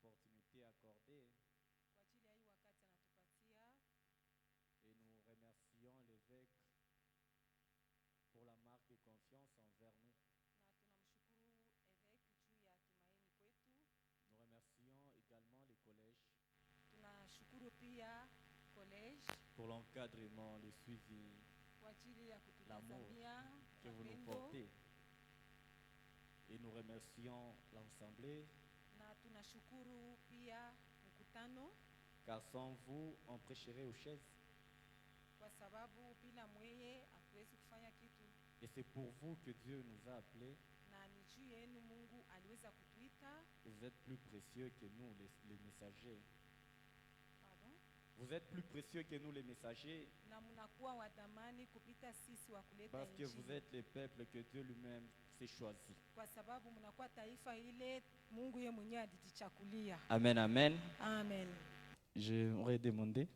l'opportunité accordée kwa ajili ya hii wakati anatupatia, et nous remercions l'évêque pour la marque de confiance envers nous. na tunamshukuru Evêque juu ya tumaini kwetu. Nous remercions également les collèges Tunashukuru pia college pour l'encadrement, le suivi kwa ajili ya L'amour kututazamia que vous nous mapendo, portez. Et nous remercions l'Assemblée, na tunashukuru pia mkutano, car sans vous, on prêcherait aux chaises. kwa sababu bila mweye hatuwezi kufanya kitu, Et c'est pour vous que Dieu nous a appelés. na ni juu yenu Mungu aliweza kutuita. Vous êtes plus précieux que nous, les messagers. Pardon? Vous êtes plus précieux que nous, les messagers, Na mnakuwa wa thamani kupita sisi wa kuleta parce que vous injili, êtes les peuples que Dieu lui-même s'est choisi. kwa sababu mnakuwa taifa ile Mungu yeye mwenyewe alijichakulia. Amen, amen. Amen. J'aimerais demander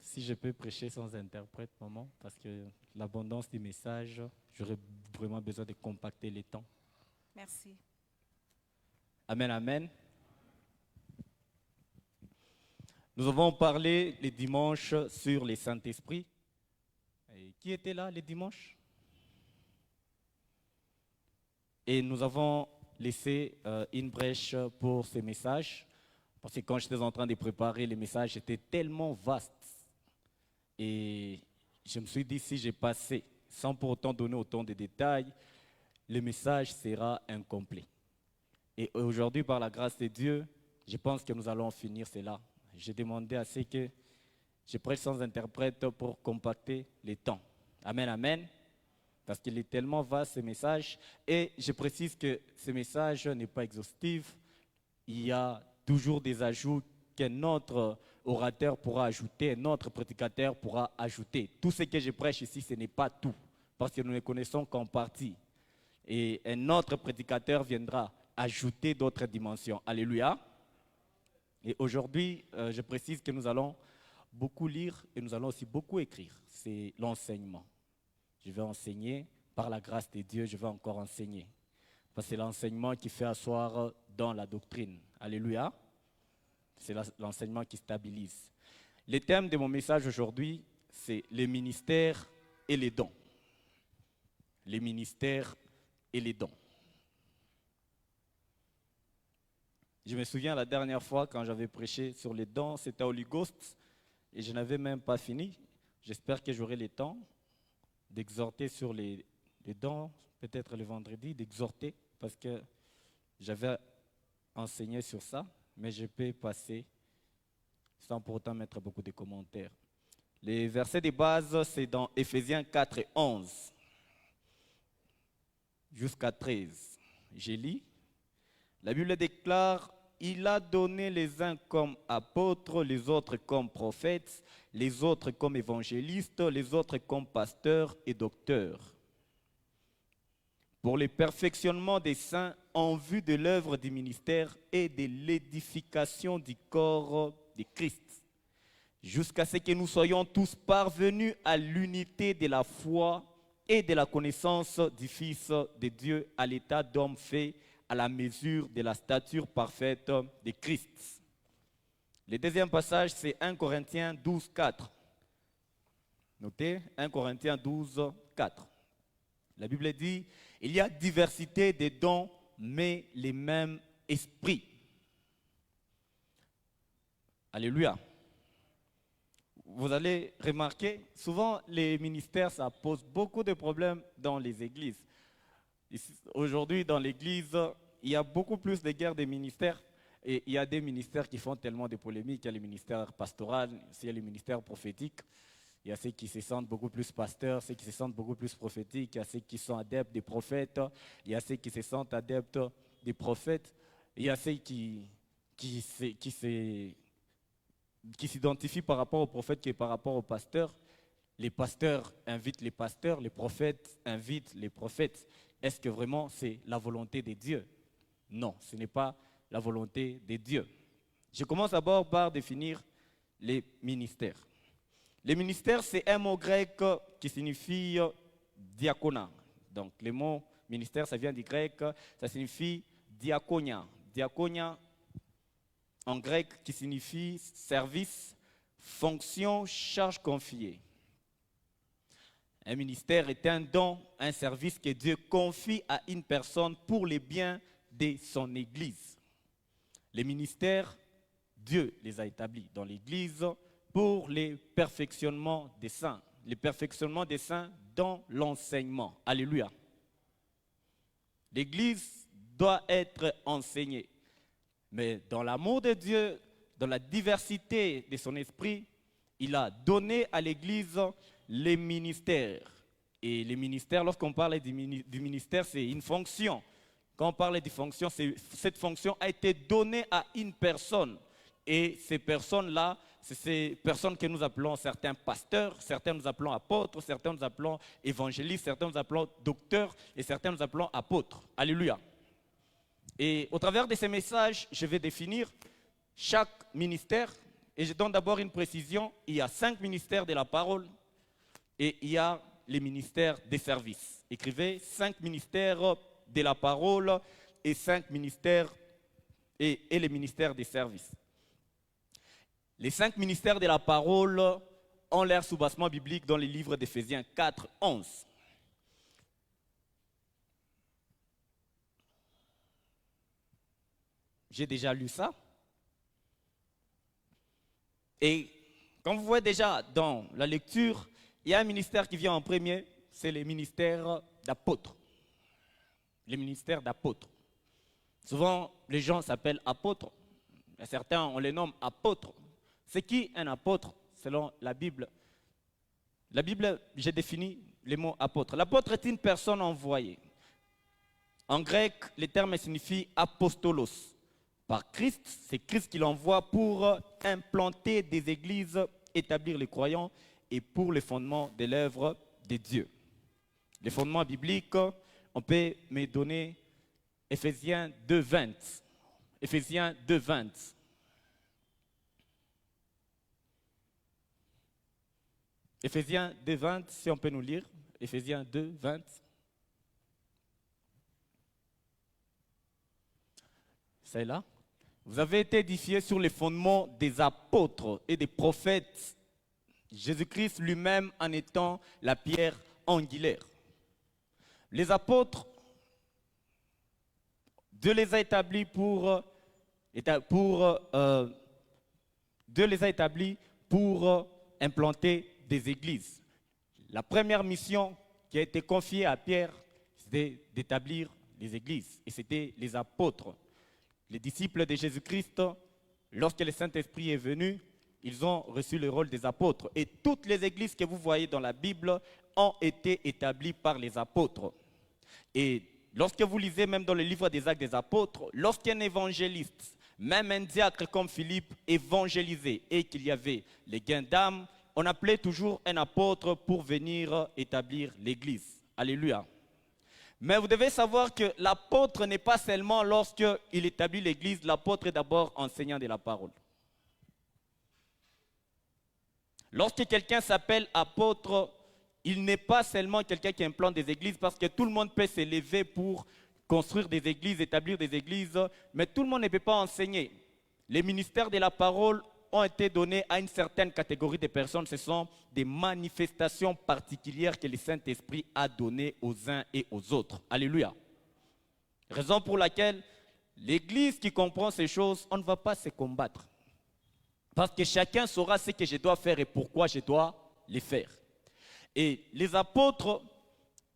si je peux prêcher sans interprète, maman, parce que l'abondance du message, j'aurais vraiment besoin de compacter les temps. Merci. Amen, amen. Nous avons parlé les dimanches sur les Saint-Esprit. Et qui était là les dimanches? Et nous avons laissé une brèche pour ces messages, parce que quand j'étais en train de préparer les messages, c'était tellement vaste. Et je me suis dit, si j'ai passé, sans pour autant donner autant de détails, le message sera incomplet. Et aujourd'hui, par la grâce de Dieu, je pense que nous allons finir cela. J'ai demandé à ce que je prêche sans interprète pour compacter les temps. Amen, amen. Parce qu'il est tellement vaste ce message. Et je précise que ce message n'est pas exhaustif. Il y a toujours des ajouts qu'un autre orateur pourra ajouter, un autre prédicateur pourra ajouter. Tout ce que je prêche ici, ce n'est pas tout. Parce que nous ne connaissons qu'en partie. Et un autre prédicateur viendra ajouter d'autres dimensions. Alléluia. Et aujourd'hui, je précise que nous allons beaucoup lire et nous allons aussi beaucoup écrire. C'est l'enseignement. Je vais enseigner, par la grâce de Dieu, je vais encore enseigner. Parce que c'est l'enseignement qui fait asseoir dans la doctrine. Alléluia. C'est l'enseignement qui stabilise. Le thème de mon message aujourd'hui, c'est les ministères et les dons. Les ministères et les dons. Je me souviens la dernière fois quand j'avais prêché sur les dons, c'était à Holy Ghost et je n'avais même pas fini. J'espère que j'aurai le temps d'exhorter sur les dons, peut-être le vendredi, d'exhorter parce que j'avais enseigné sur ça, mais je peux passer sans pour autant mettre beaucoup de commentaires. Les versets de base, c'est dans Éphésiens 4 et 11 jusqu'à 13. Je lis. La Bible déclare, il a donné les uns comme apôtres, les autres comme prophètes, les autres comme évangélistes, les autres comme pasteurs et docteurs, pour le perfectionnement des saints en vue de l'œuvre du ministère et de l'édification du corps de Christ, jusqu'à ce que nous soyons tous parvenus à l'unité de la foi et de la connaissance du Fils de Dieu, à l'état d'homme fait à la mesure de la stature parfaite de Christ. Le deuxième passage, c'est 1 Corinthiens 12, 4. Notez, 1 Corinthiens 12, 4. La Bible dit, il y a diversité de dons, mais les mêmes esprits. Alléluia. Vous allez remarquer, souvent les ministères, ça pose beaucoup de problèmes dans les églises. Aujourd'hui, dans l'église, il y a beaucoup plus de guerres des ministères et il y a des ministères qui font tellement de polémiques. Il y a le ministère pastoral, il y a le ministère prophétique. Il y a ceux qui se sentent beaucoup plus pasteurs, ceux qui se sentent beaucoup plus prophétiques. Il y a ceux qui sont adeptes des prophètes. Il y a ceux qui se sentent adeptes des prophètes. Il y a ceux qui s'identifient par rapport aux prophètes que par rapport aux pasteurs. Les pasteurs invitent les pasteurs, les prophètes invitent les prophètes. Est-ce que vraiment c'est la volonté de Dieu? Non, ce n'est pas la volonté de Dieu. Je commence d'abord par définir les ministères. Les ministères, c'est un mot grec qui signifie diaconat. Donc le mot ministère, ça vient du grec, ça signifie diaconia. Diaconia, en grec qui signifie service, fonction, charge confiée. Un ministère est un don, un service que Dieu confie à une personne pour le bien de son Église. Les ministères, Dieu les a établis dans l'Église pour le perfectionnement des saints. Le perfectionnement des saints dans l'enseignement. Alléluia. L'Église doit être enseignée. Mais dans l'amour de Dieu, dans la diversité de son esprit, il a donné à l'Église les ministères. Et les ministères, lorsqu'on parle du ministère, c'est une fonction. Quand on parle de fonction, cette fonction a été donnée à une personne. Et ces personnes-là, c'est ces personnes que nous appelons certains pasteurs, certains nous appelons apôtres, certains nous appelons évangélistes, certains nous appelons docteurs et certains nous appelons apôtres. Alléluia. Et au travers de ces messages, je vais définir chaque ministère. Et je donne d'abord une précision. Il y a 5 ministères de la parole et il y a les ministères des services. Écrivez 5 ministères de la parole et 5 ministères et les ministères des services. Les 5 ministères de la parole ont leur soubassement biblique dans le livre d'Éphésiens 4, 11. J'ai déjà lu ça. Et comme vous voyez déjà dans la lecture, il y a un ministère qui vient en premier, c'est le ministère d'apôtre. Le ministère d'apôtre. Souvent, les gens s'appellent apôtres. Certains, on les nomme apôtres. C'est qui un apôtre selon la Bible? La Bible, j'ai défini le mot apôtre. L'apôtre est une personne envoyée. En grec, le terme signifie apostolos. Par Christ, c'est Christ qui l'envoie pour implanter des églises, établir les croyants et pour le fondement de l'œuvre de Dieu. Les fondements bibliques, on peut me donner Éphésiens 2:20. Éphésiens 2:20. Éphésiens 2:20, si on peut nous lire. Éphésiens 2:20. C'est là. Vous avez été édifiés sur les fondements des apôtres et des prophètes. Jésus-Christ lui-même en étant la pierre angulaire. Les apôtres, Dieu les a établis pour implanter des églises. La première mission qui a été confiée à Pierre, c'était d'établir les églises. Et c'était les apôtres. Les disciples de Jésus-Christ, lorsque le Saint-Esprit est venu, ils ont reçu le rôle des apôtres. Et toutes les églises que vous voyez dans la Bible ont été établies par les apôtres. Et lorsque vous lisez même dans le livre des Actes des Apôtres, lorsqu'un évangéliste, même un diacre comme Philippe, évangélisait et qu'il y avait les gains d'âme, on appelait toujours un apôtre pour venir établir l'église. Alléluia. Mais vous devez savoir que l'apôtre n'est pas seulement lorsqu'il établit l'église, l'apôtre est d'abord enseignant de la parole. Lorsque quelqu'un s'appelle apôtre, il n'est pas seulement quelqu'un qui implante des églises, parce que tout le monde peut s'élever pour construire des églises, établir des églises, mais tout le monde ne peut pas enseigner. Les ministères de la parole ont été donnés à une certaine catégorie de personnes. Ce sont des manifestations particulières que le Saint-Esprit a données aux uns et aux autres. Alléluia. Raison pour laquelle l'Église qui comprend ces choses, on ne va pas se combattre. Parce que chacun saura ce que je dois faire et pourquoi je dois les faire. Et les apôtres,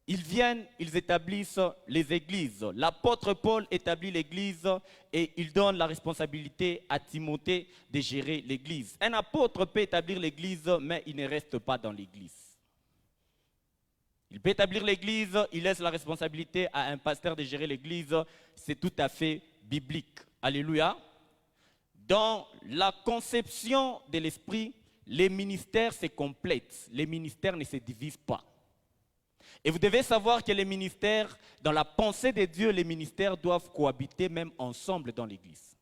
ils viennent, ils établissent les églises. L'apôtre Paul établit l'église et il donne la responsabilité à Timothée de gérer l'église. Un apôtre peut établir l'église, mais il ne reste pas dans l'église. Il peut établir l'église, il laisse la responsabilité à un pasteur de gérer l'église. C'est tout à fait biblique. Alléluia. Dans la conception de l'esprit, les ministères se complètent. Les ministères ne se divisent pas. Et vous devez savoir que les ministères, dans la pensée de Dieu, les ministères doivent cohabiter même ensemble dans l'église.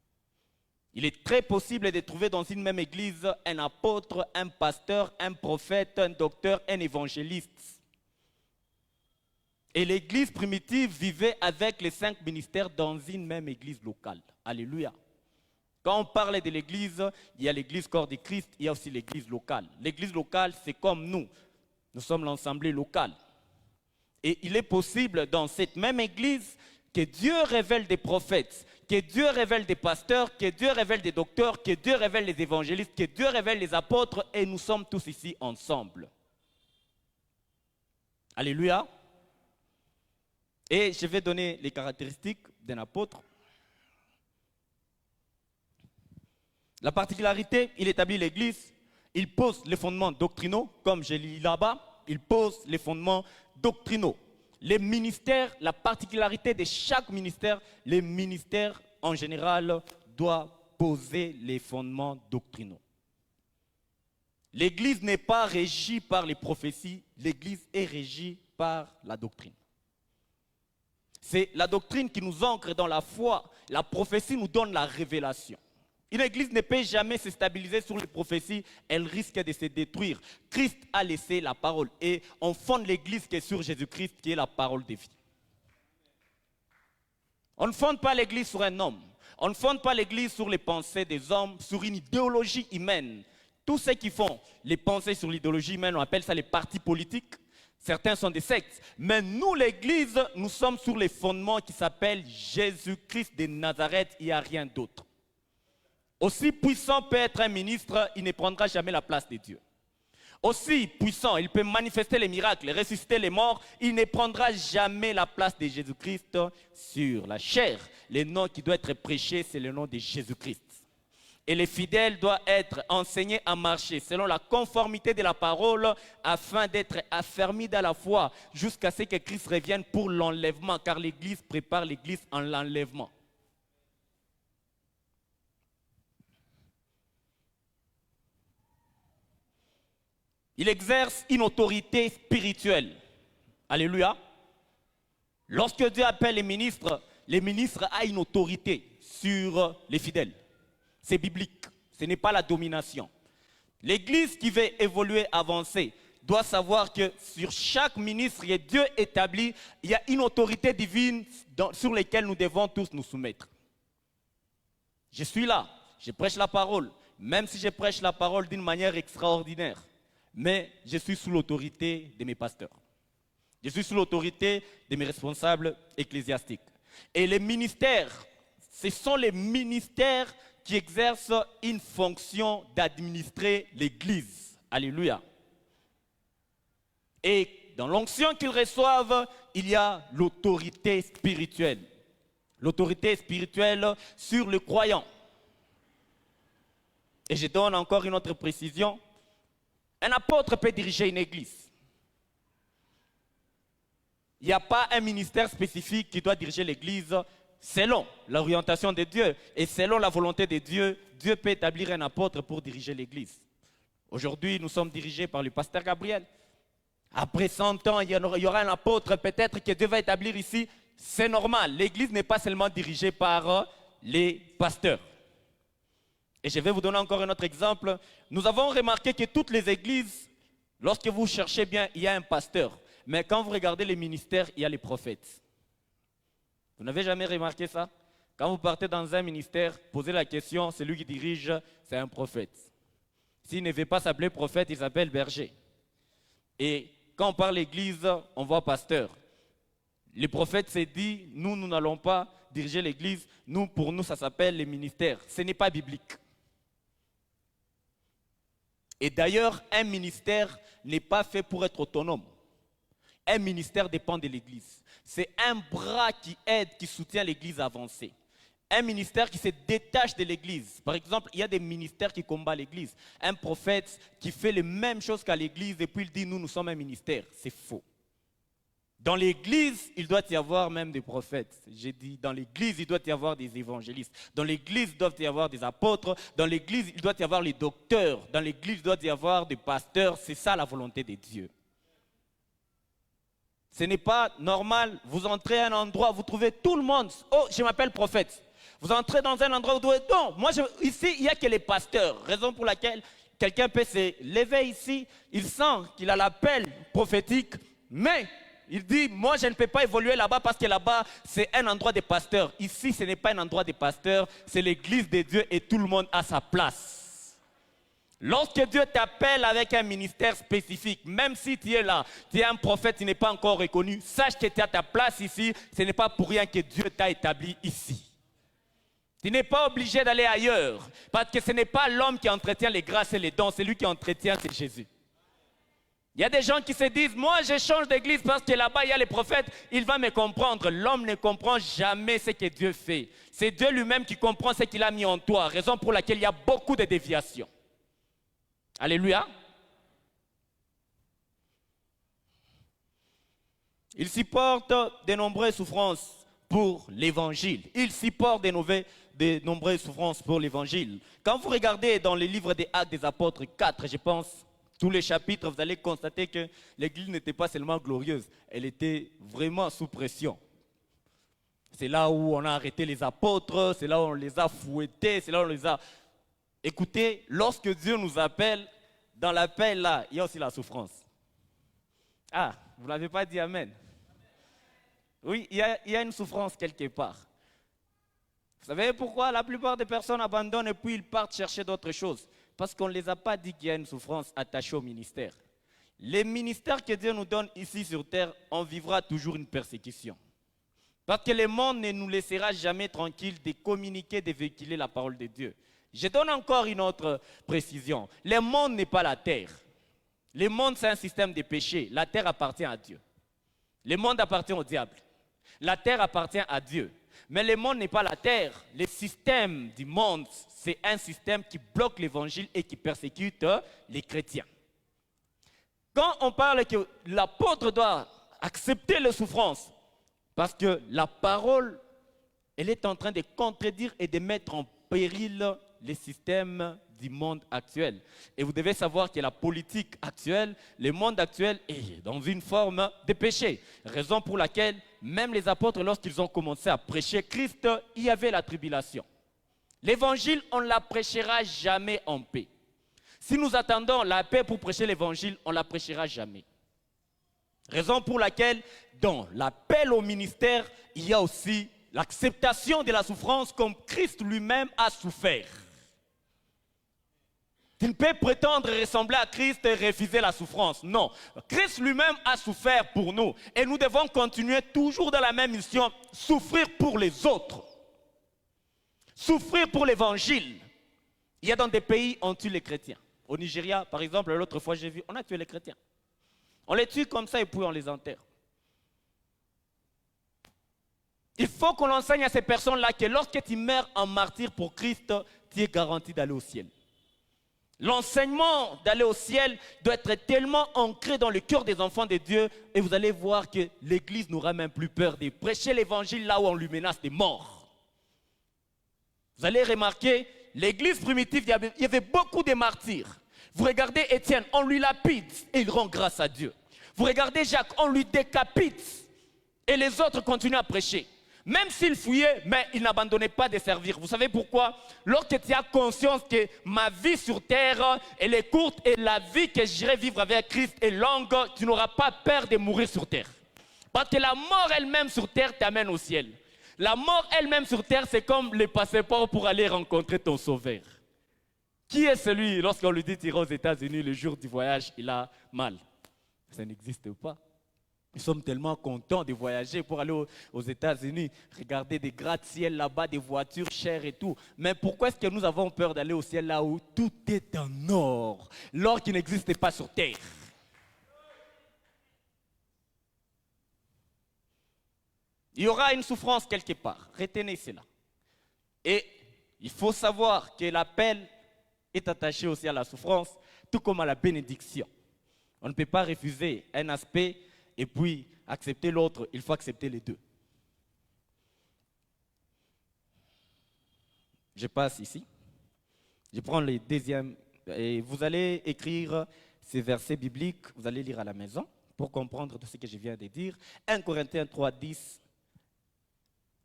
Il est très possible de trouver dans une même église un apôtre, un pasteur, un prophète, un docteur, un évangéliste. Et l'église primitive vivait avec les 5 ministères dans une même église locale. Alléluia. Quand on parle de l'église, il y a l'église corps de Christ, il y a aussi l'église locale. L'église locale, c'est comme nous. Nous sommes l'assemblée locale. Et il est possible dans cette même église que Dieu révèle des prophètes, que Dieu révèle des pasteurs, que Dieu révèle des docteurs, que Dieu révèle les évangélistes, que Dieu révèle les apôtres, et nous sommes tous ici ensemble. Alléluia. Et je vais donner les caractéristiques d'un apôtre. La particularité, il établit l'église, il pose les fondements doctrinaux, comme je lis là-bas, il pose les fondements doctrinaux. Les ministères, la particularité de chaque ministère, les ministères en général doivent poser les fondements doctrinaux. L'église n'est pas régie par les prophéties, l'église est régie par la doctrine. C'est la doctrine qui nous ancre dans la foi, la prophétie nous donne la révélation. Une église ne peut jamais se stabiliser sur les prophéties, elle risque de se détruire. Christ a laissé la parole et on fonde l'église qui est sur Jésus-Christ, qui est la parole de vie. On ne fonde pas l'église sur un homme, on ne fonde pas l'église sur les pensées des hommes, sur une idéologie humaine. Tous ceux qui font les pensées sur l'idéologie humaine, on appelle ça les partis politiques. Certains sont des sectes. Mais nous, l'église, nous sommes sur les fondements qui s'appellent Jésus-Christ de Nazareth, il n'y a rien d'autre. Aussi puissant peut être un ministre, il ne prendra jamais la place de Dieu. Aussi puissant, il peut manifester les miracles, ressusciter les morts, il ne prendra jamais la place de Jésus-Christ sur la chair. Le nom qui doit être prêché, c'est le nom de Jésus-Christ. Et les fidèles doivent être enseignés à marcher selon la conformité de la parole afin d'être affermis dans la foi jusqu'à ce que Christ revienne pour l'enlèvement, car l'Église prépare l'Église en l'enlèvement. Il exerce une autorité spirituelle. Alléluia. Lorsque Dieu appelle les ministres ont une autorité sur les fidèles. C'est biblique, ce n'est pas la domination. L'Église qui veut évoluer, avancer, doit savoir que sur chaque ministre que Dieu établit, il y a une autorité divine sur laquelle nous devons tous nous soumettre. Je suis là, je prêche la parole, même si je prêche la parole d'une manière extraordinaire. Mais je suis sous l'autorité de mes pasteurs. Je suis sous l'autorité de mes responsables ecclésiastiques. Et les ministères, ce sont les ministères qui exercent une fonction d'administrer l'Église. Alléluia. Et dans l'onction qu'ils reçoivent, il y a l'autorité spirituelle. L'autorité spirituelle sur le croyant. Et je donne encore une autre précision. Un apôtre peut diriger une église. Il n'y a pas un ministère spécifique qui doit diriger l'église selon l'orientation de Dieu. Et selon la volonté de Dieu, Dieu peut établir un apôtre pour diriger l'église. Aujourd'hui, nous sommes dirigés par le pasteur Gabriel. Après 100 ans, il y aura un apôtre peut-être que Dieu va établir ici. C'est normal. L'église n'est pas seulement dirigée par les pasteurs. Et je vais vous donner encore un autre exemple. Nous avons remarqué que toutes les églises, lorsque vous cherchez bien, il y a un pasteur. Mais quand vous regardez les ministères, il y a les prophètes. Vous n'avez jamais remarqué ça? Quand vous partez dans un ministère, posez la question, celui qui dirige, c'est un prophète. S'il ne veut pas s'appeler prophète, il s'appelle berger. Et quand on parle l'église, on voit pasteur. Le prophète s'est dit, nous n'allons pas diriger l'église. Pour nous, ça s'appelle les ministères. Ce n'est pas biblique. Et d'ailleurs, un ministère n'est pas fait pour être autonome. Un ministère dépend de l'église. C'est un bras qui aide, qui soutient l'église à avancer. Un ministère qui se détache de l'église. Par exemple, il y a des ministères qui combattent l'église. Un prophète qui fait les mêmes choses qu'à l'église et puis il dit, nous sommes un ministère. C'est faux. Dans l'église, il doit y avoir même des prophètes. J'ai dit, dans l'église, il doit y avoir des évangélistes. Dans l'église, il doit y avoir des apôtres. Dans l'église, il doit y avoir les docteurs. Dans l'église, il doit y avoir des pasteurs. C'est ça la volonté de Dieu. Ce n'est pas normal. Vous entrez à un endroit, vous trouvez tout le monde. Oh, je m'appelle prophète. Vous entrez dans un endroit où vous trouvez, non, ici, il n'y a que les pasteurs. Raison pour laquelle quelqu'un peut se lever ici. Il sent qu'il a l'appel prophétique, mais Il dit, moi je ne peux pas évoluer là-bas parce que là-bas c'est un endroit des pasteurs. Ici ce n'est pas un endroit des pasteurs, c'est l'église de Dieu et tout le monde a sa place. Lorsque Dieu t'appelle avec un ministère spécifique, même si tu es là, tu es un prophète, tu n'es pas encore reconnu, sache que tu as ta place ici, ce n'est pas pour rien que Dieu t'a établi ici. Tu n'es pas obligé d'aller ailleurs, parce que ce n'est pas l'homme qui entretient les grâces et les dons, c'est lui qui entretient, c'est Jésus. Il y a des gens qui se disent, moi je change d'église parce que là-bas il y a les prophètes, il va me comprendre. L'homme ne comprend jamais ce que Dieu fait. C'est Dieu lui-même qui comprend ce qu'il a mis en toi, raison pour laquelle il y a beaucoup de déviations. Alléluia. Il supporte de nombreuses souffrances pour l'évangile. Il supporte de nombreuses souffrances pour l'évangile. Quand vous regardez dans les livres des Actes des Apôtres 4, je pense, tous les chapitres, vous allez constater que l'église n'était pas seulement glorieuse, elle était vraiment sous pression. C'est là où on a arrêté les apôtres, c'est là où on les a fouettés, c'est là où on les a... Écoutez, lorsque Dieu nous appelle, dans l'appel là, il y a aussi la souffrance. Ah, vous n'avez pas dit amen. Oui, il y a une souffrance quelque part. Vous savez pourquoi la plupart des personnes abandonnent et puis ils partent chercher d'autres choses? Parce qu'on ne les a pas dit qu'il y a une souffrance attachée au ministère. Les ministères que Dieu nous donne ici sur terre, on vivra toujours une persécution. Parce que le monde ne nous laissera jamais tranquilles de communiquer, de véhiculer la parole de Dieu. Je donne encore une autre précision. Le monde n'est pas la terre. Le monde, c'est un système de péché. La terre appartient à Dieu. Le monde appartient au diable. La terre appartient à Dieu. Mais le monde n'est pas la terre. Le système du monde, c'est un système qui bloque l'évangile et qui persécute les chrétiens. Quand on parle que l'apôtre doit accepter les souffrances, parce que la parole, elle est en train de contredire et de mettre en péril les systèmes du monde actuel. Et vous devez savoir que la politique actuelle, le monde actuel est dans une forme de péché. Raison pour laquelle même les apôtres, lorsqu'ils ont commencé à prêcher Christ, il y avait la tribulation. L'évangile, on ne la prêchera jamais en paix. Si nous attendons la paix pour prêcher l'évangile, on ne la prêchera jamais. Raison pour laquelle, dans l'appel au ministère, il y a aussi l'acceptation de la souffrance comme Christ lui-même a souffert. Tu ne peux prétendre ressembler à Christ et refuser la souffrance. Non, Christ lui-même a souffert pour nous. Et nous devons continuer toujours dans la même mission, souffrir pour les autres. Souffrir pour l'évangile. Il y a dans des pays, on tue les chrétiens. Au Nigeria, par exemple, l'autre fois j'ai vu, on a tué les chrétiens. On les tue comme ça et puis on les enterre. Il faut qu'on enseigne à ces personnes-là que lorsque tu meurs en martyr pour Christ, tu es garanti d'aller au ciel. L'enseignement d'aller au ciel doit être tellement ancré dans le cœur des enfants de Dieu et vous allez voir que l'Église n'aura même plus peur de prêcher l'évangile là où on lui menace de mort. Vous allez remarquer, l'Église primitive, il y avait beaucoup de martyrs. Vous regardez Étienne, on lui lapide et il rend grâce à Dieu. Vous regardez Jacques, on lui décapite et les autres continuent à prêcher. Même s'il fuyait, mais il n'abandonnait pas de servir. Vous savez pourquoi? Lorsque tu as conscience que ma vie sur terre, elle est courte et la vie que j'irai vivre avec Christ est longue, tu n'auras pas peur de mourir sur terre. Parce que la mort elle-même sur terre t'amène au ciel. La mort elle-même sur terre, c'est comme le passeport pour aller rencontrer ton sauveur. Qui est celui, lorsqu'on lui dit tirer aux États-Unis le jour du voyage, il a mal? Ça n'existe pas. Nous sommes tellement contents de voyager pour aller aux États-Unis, regarder des gratte-ciel là-bas, des voitures chères et tout. Mais pourquoi est-ce que nous avons peur d'aller au ciel là où tout est en or, l'or qui n'existe pas sur terre? Il y aura une souffrance quelque part, retenez cela. Et il faut savoir que l'appel est attaché aussi à la souffrance, tout comme à la bénédiction. On ne peut pas refuser un aspect et puis accepter l'autre, il faut accepter les deux. Je passe ici. Je prends le deuxième. Et vous allez écrire ces versets bibliques, vous allez lire à la maison pour comprendre tout ce que je viens de dire. 1 Corinthiens 3, 10,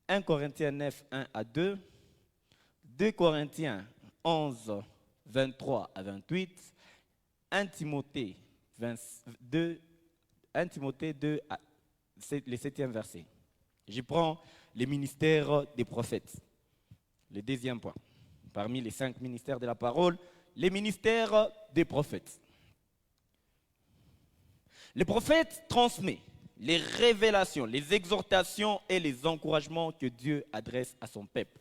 1 Corinthiens 9, 1 à 2, 2 Corinthiens 11, 23 à 28, 1 Timothée 2, le 7e verset. Je prends les ministères des prophètes. Le 2e point. Parmi les 5 ministères de la parole, les ministères des prophètes. Le prophète transmet les révélations, les exhortations et les encouragements que Dieu adresse à son peuple.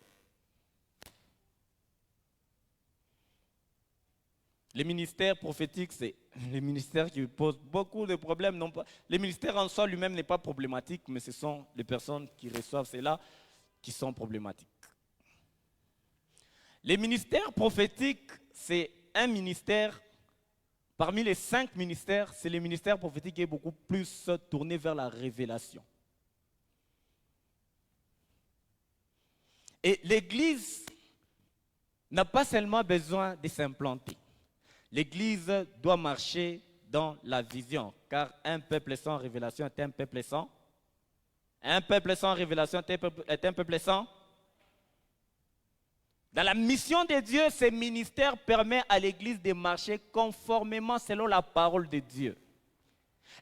Les ministères prophétiques, c'est les ministères qui posent beaucoup de problèmes. Non pas, le ministère en soi lui-même n'est pas problématique, mais ce sont les personnes qui reçoivent cela qui sont problématiques. Les ministères prophétiques, c'est un ministère, parmi les 5 ministères, c'est le ministère prophétique qui est beaucoup plus tourné vers la révélation. Et l'Église n'a pas seulement besoin de s'implanter. L'Église doit marcher dans la vision, car un peuple sans révélation est un peuple sans. Un peuple sans révélation est un peuple sans. Dans la mission de Dieu, ce ministère permet à l'Église de marcher conformément selon la parole de Dieu.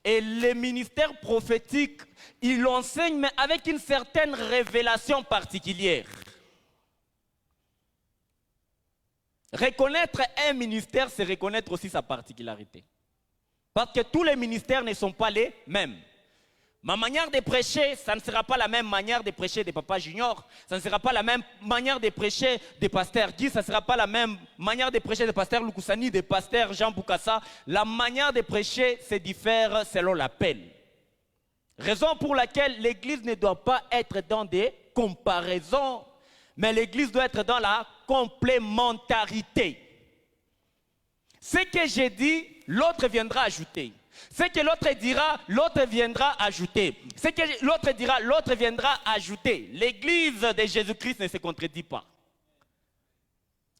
Et le ministère prophétique, il l'enseigne, mais avec une certaine révélation particulière. Reconnaître un ministère, c'est reconnaître aussi sa particularité. Parce que tous les ministères ne sont pas les mêmes. Ma manière de prêcher, ça ne sera pas la même manière de prêcher de Papa Junior. Ça ne sera pas la même manière de prêcher de Pasteur Guy. Ça ne sera pas la même manière de prêcher de Pasteur Lukusani, de Pasteur Jean Boukassa. La manière de prêcher se diffère selon l'appel. Raison pour laquelle l'Église ne doit pas être dans des comparaisons, mais l'Église doit être dans la complémentarité. Ce que j'ai dit, l'autre viendra ajouter. Ce que l'autre dira, l'autre viendra ajouter. Ce que l'autre dira, l'autre viendra ajouter. L'Église de Jésus-Christ ne se contredit pas.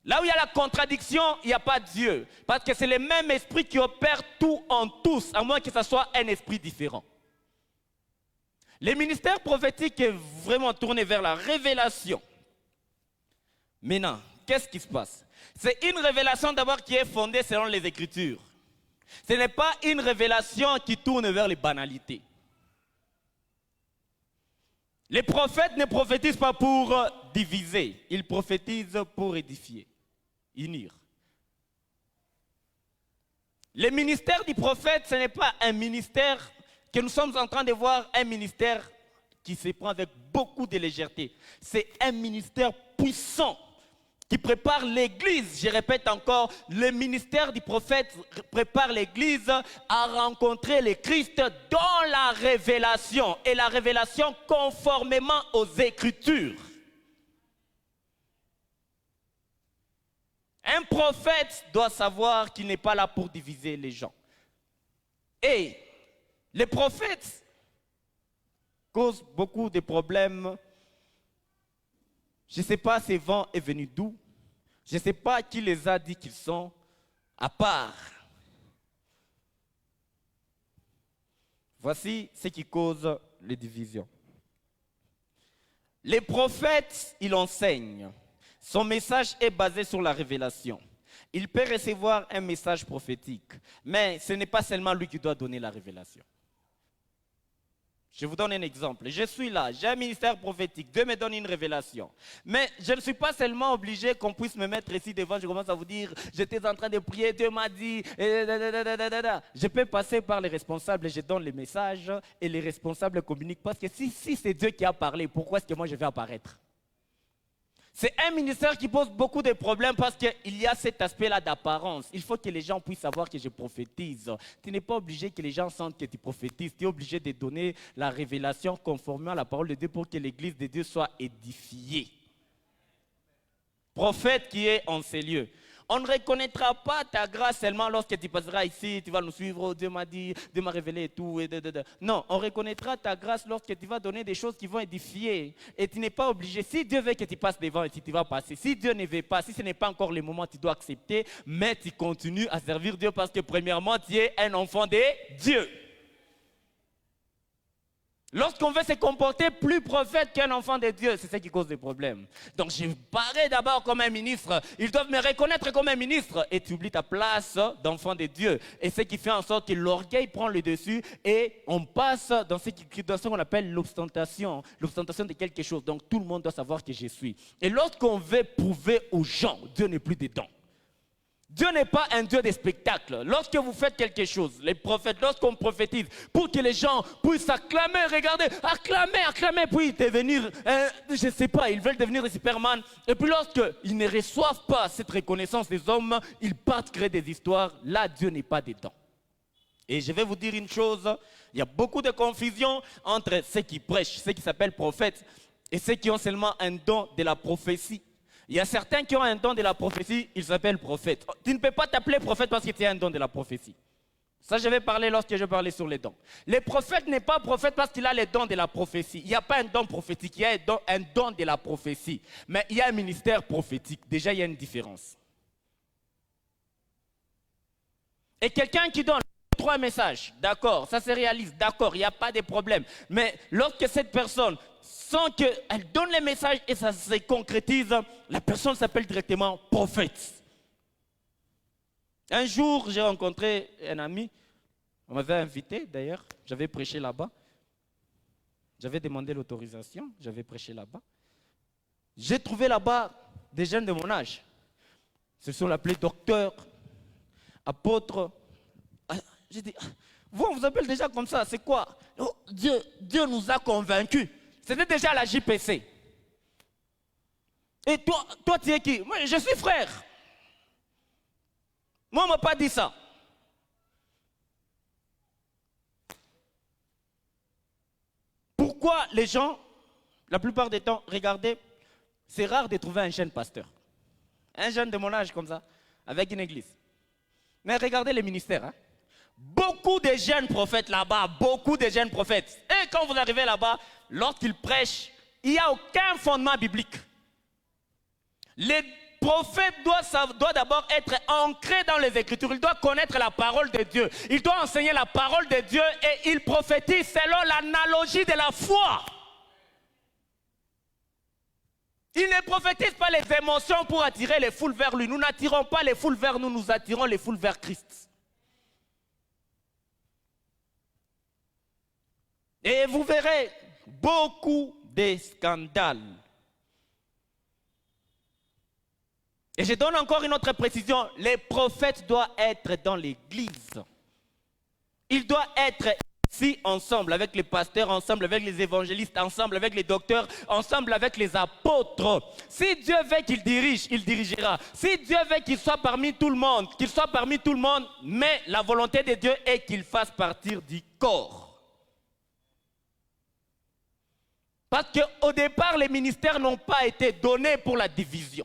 Là où il y a la contradiction, il n'y a pas Dieu. Parce que c'est le même esprit qui opère tout en tous, à moins que ce soit un esprit différent. Le ministère prophétique est vraiment tourné vers la révélation. Maintenant, qu'est-ce qui se passe? C'est une révélation d'abord qui est fondée selon les Écritures. Ce n'est pas une révélation qui tourne vers les banalités. Les prophètes ne prophétisent pas pour diviser, ils prophétisent pour édifier, unir. Le ministère du prophète, ce n'est pas un ministère que nous sommes en train de voir, un ministère qui se prend avec beaucoup de légèreté. C'est un ministère puissant qui prépare l'Église, je répète encore, le ministère du prophète prépare l'Église à rencontrer le Christ dans la révélation, et la révélation conformément aux Écritures. Un prophète doit savoir qu'il n'est pas là pour diviser les gens. Et les prophètes causent beaucoup de problèmes. Je ne sais pas ce vent est venu d'où. Je ne sais pas qui les a dit qu'ils sont à part. Voici ce qui cause les divisions. Les prophètes, ils enseignent. Son message est basé sur la révélation. Il peut recevoir un message prophétique, mais ce n'est pas seulement lui qui doit donner la révélation. Je vous donne un exemple. Je suis là, j'ai un ministère prophétique, Dieu me donne une révélation. Mais je ne suis pas seulement obligé qu'on puisse me mettre ici devant, je commence à vous dire, j'étais en train de prier, Dieu m'a dit, je peux passer par les responsables, je donne les messages et les responsables communiquent. Parce que si c'est Dieu qui a parlé, pourquoi est-ce que moi je vais apparaître? C'est un ministère qui pose beaucoup de problèmes parce qu'il y a cet aspect-là d'apparence. Il faut que les gens puissent savoir que je prophétise. Tu n'es pas obligé que les gens sentent que tu prophétises. Tu es obligé de donner la révélation conformément à la parole de Dieu pour que l'Église de Dieu soit édifiée. Prophète qui est en ces lieux. On ne reconnaîtra pas ta grâce seulement lorsque tu passeras ici, tu vas nous suivre, oh, Dieu m'a dit, Dieu m'a révélé et tout. Non, on reconnaîtra ta grâce lorsque tu vas donner des choses qui vont édifier. Et tu n'es pas obligé. Si Dieu veut que tu passes devant et tu vas passer. Si Dieu ne veut pas, si ce n'est pas encore le moment, tu dois accepter. Mais tu continues à servir Dieu parce que premièrement, tu es un enfant de Dieu. Lorsqu'on veut se comporter plus prophète qu'un enfant de Dieu, c'est ça qui cause des problèmes. Donc je parais d'abord comme un ministre. Ils doivent me reconnaître comme un ministre. Et tu oublies ta place d'enfant de Dieu. Et ce qui fait en sorte que l'orgueil prend le dessus et on passe dans ce qu'on appelle l'ostentation. L'ostentation de quelque chose. Donc tout le monde doit savoir que je suis. Et lorsqu'on veut prouver aux gens, Dieu n'est plus dedans. Dieu n'est pas un Dieu de spectacle. Lorsque vous faites quelque chose, les prophètes, lorsqu'on prophétise, pour que les gens puissent acclamer, regardez, acclamer, puis devenir, je ne sais pas, ils veulent devenir des Superman. Et puis lorsqu'ils ne reçoivent pas cette reconnaissance des hommes, ils partent créer des histoires. Là, Dieu n'est pas dedans. Et je vais vous dire une chose, il y a beaucoup de confusion entre ceux qui prêchent, ceux qui s'appellent prophètes, et ceux qui ont seulement un don de la prophétie. Il y a certains qui ont un don de la prophétie, ils s'appellent prophètes. Tu ne peux pas t'appeler prophète parce que tu as un don de la prophétie. Ça, je vais parler lorsque je parlais sur les dons. Le prophète n'est pas prophète parce qu'il a les dons de la prophétie. Il n'y a pas un don prophétique, il y a un don de la prophétie. Mais il y a un ministère prophétique. Déjà, il y a une différence. Et quelqu'un qui donne 3 messages, d'accord, ça se réalise, d'accord, il n'y a pas de problème. Mais lorsque cette personne, sans qu'elle donne les messages et ça se concrétise, la personne s'appelle directement prophète. Un jour, j'ai rencontré un ami, on m'avait invité d'ailleurs, j'avais prêché là-bas. J'avais demandé l'autorisation, j'avais prêché là-bas. J'ai trouvé là-bas des jeunes de mon âge. Ce sont appelés docteurs, apôtres. J'ai dit, vous, on vous appelle déjà comme ça, c'est quoi? Oh, Dieu nous a convaincus. C'était déjà la JPC. Et toi, tu es qui? Moi, je suis frère. Moi, on ne m'a pas dit ça. Pourquoi les gens, la plupart du temps, regardez, c'est rare de trouver un jeune pasteur. Un jeune de mon âge comme ça, avec une église. Mais regardez les ministères. Hein. Beaucoup de jeunes prophètes là-bas, beaucoup de jeunes prophètes. Et quand vous arrivez là-bas, lorsqu'ils prêchent, il n'y a aucun fondement biblique. Les prophètes doivent d'abord être ancrés dans les Écritures. Ils doivent connaître la parole de Dieu. Ils doivent enseigner la parole de Dieu et ils prophétisent selon l'analogie de la foi. Ils ne prophétisent pas les émotions pour attirer les foules vers lui. Nous n'attirons pas les foules vers nous, nous attirons les foules vers Christ. Et vous verrez beaucoup de scandales. Et je donne encore une autre précision. Les prophètes doivent être dans l'église. Ils doivent être ici ensemble avec les pasteurs, ensemble avec les évangélistes, ensemble avec les docteurs, ensemble avec les apôtres. Si Dieu veut qu'il dirige, il dirigera. Si Dieu veut qu'il soit parmi tout le monde, qu'il soit parmi tout le monde, mais la volonté de Dieu est qu'il fasse partir du corps. Parce qu'au départ, les ministères n'ont pas été donnés pour la division.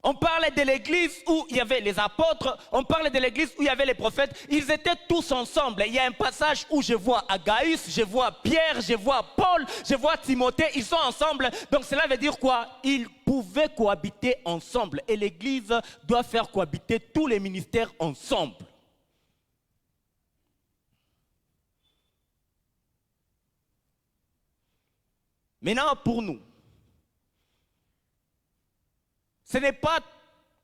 On parlait de l'église où il y avait les apôtres, on parlait de l'église où il y avait les prophètes. Ils étaient tous ensemble. Il y a un passage où je vois Agaïs, je vois Pierre, je vois Paul, je vois Timothée. Ils sont ensemble. Donc cela veut dire quoi? Ils pouvaient cohabiter ensemble. Et l'église doit faire cohabiter tous les ministères ensemble. Maintenant, pour nous, ce n'est pas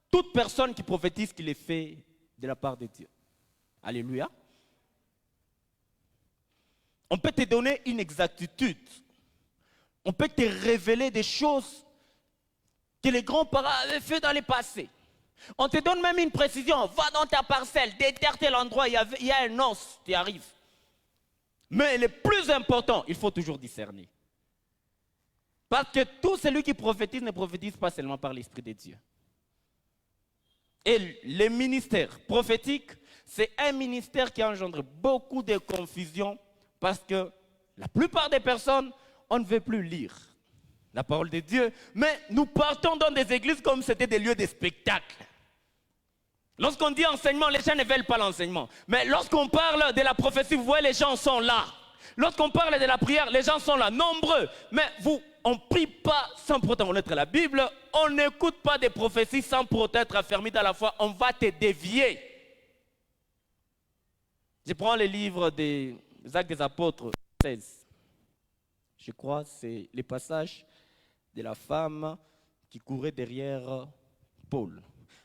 toute personne qui prophétise qui les fait de la part de Dieu. Alléluia. On peut te donner une exactitude. On peut te révéler des choses que les grands-parents avaient fait dans le passé. On te donne même une précision. Va dans ta parcelle, déterre tel endroit, il y a un os qui arrive. Mais le plus important, il faut toujours discerner. Parce que tout celui qui prophétise ne prophétise pas seulement par l'Esprit de Dieu. Et le ministère prophétique, c'est un ministère qui engendre beaucoup de confusion parce que la plupart des personnes, on ne veut plus lire la parole de Dieu, mais nous partons dans des églises comme si c'était des lieux de spectacle. Lorsqu'on dit enseignement, les gens ne veulent pas l'enseignement. Mais lorsqu'on parle de la prophétie, vous voyez, les gens sont là. Lorsqu'on parle de la prière, les gens sont là, nombreux. Mais on ne prie pas sans pour autant connaître la Bible. On n'écoute pas des prophéties sans pour autant être affermi dans la foi. On va te dévier. Je prends le livre des Actes des Apôtres 16. Je crois que c'est le passage de la femme qui courait derrière Paul.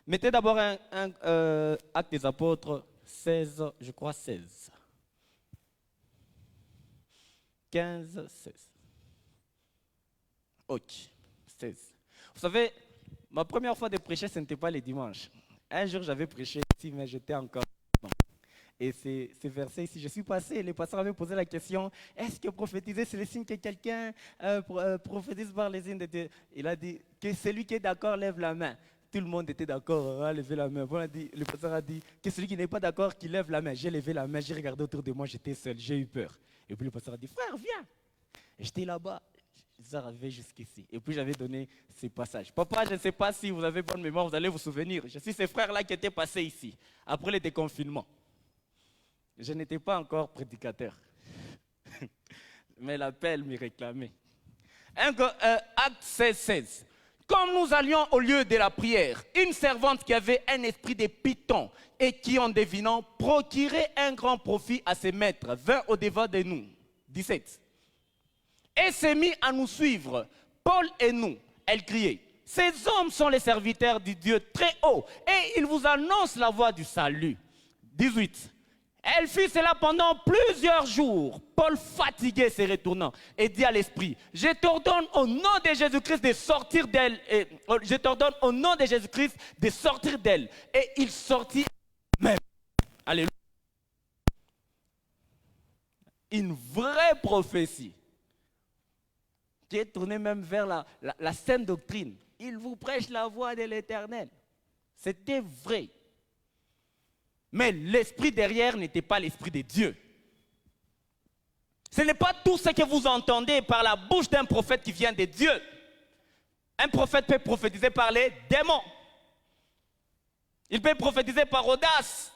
Mettez d'abord Actes des Apôtres 16, je crois 16. 15, 16. Ok, 16. Vous savez, ma première fois de prêcher, ce n'était pas les dimanches. Un jour, j'avais prêché ici, mais j'étais encore... Et ce verset ici, je suis passé, le pasteur avait posé la question, est-ce que prophétiser, c'est le signe que quelqu'un prophétise par les signes de Dieu? Il a dit que celui qui est d'accord lève la main. Tout le monde était d'accord à lever la main. Bon, le pasteur a dit que celui qui n'est pas d'accord, qu'il lève la main. J'ai levé la main, j'ai regardé autour de moi, j'étais seul, j'ai eu peur. Et puis le pasteur a dit, frère, viens. J'étais là-bas, je suis arrivé jusqu'ici. Et puis j'avais donné ces passages. Papa, je ne sais pas si vous avez bonne mémoire, vous allez vous souvenir. Je suis ces frères-là qui étaient passés ici, après le déconfinement. Je n'étais pas encore prédicateur, mais l'appel m'y réclamait. Acte 16, 16. Comme nous allions au lieu de la prière, une servante qui avait un esprit de python et qui, en devinant, procurait un grand profit à ses maîtres, vint au-devant de nous. 17. Et s'est mis à nous suivre, Paul et nous. Elle criait, ces hommes sont les serviteurs du Dieu très haut et ils vous annoncent la voie du salut. 18. Elle fit cela pendant plusieurs jours. Paul, fatigué, se retournant et dit à l'esprit, je t'ordonne au nom de Jésus-Christ de sortir d'elle. Je t'ordonne au nom de Jésus-Christ de sortir d'elle. Et il sortit même. Alléluia. Une vraie prophétie qui est tournée même vers la sainte doctrine. Il vous prêche la voix de l'Éternel. C'était vrai. Mais l'esprit derrière n'était pas l'esprit de Dieu. Ce n'est pas tout ce que vous entendez par la bouche d'un prophète qui vient de Dieu. Un prophète peut prophétiser par les démons. Il peut prophétiser par audace.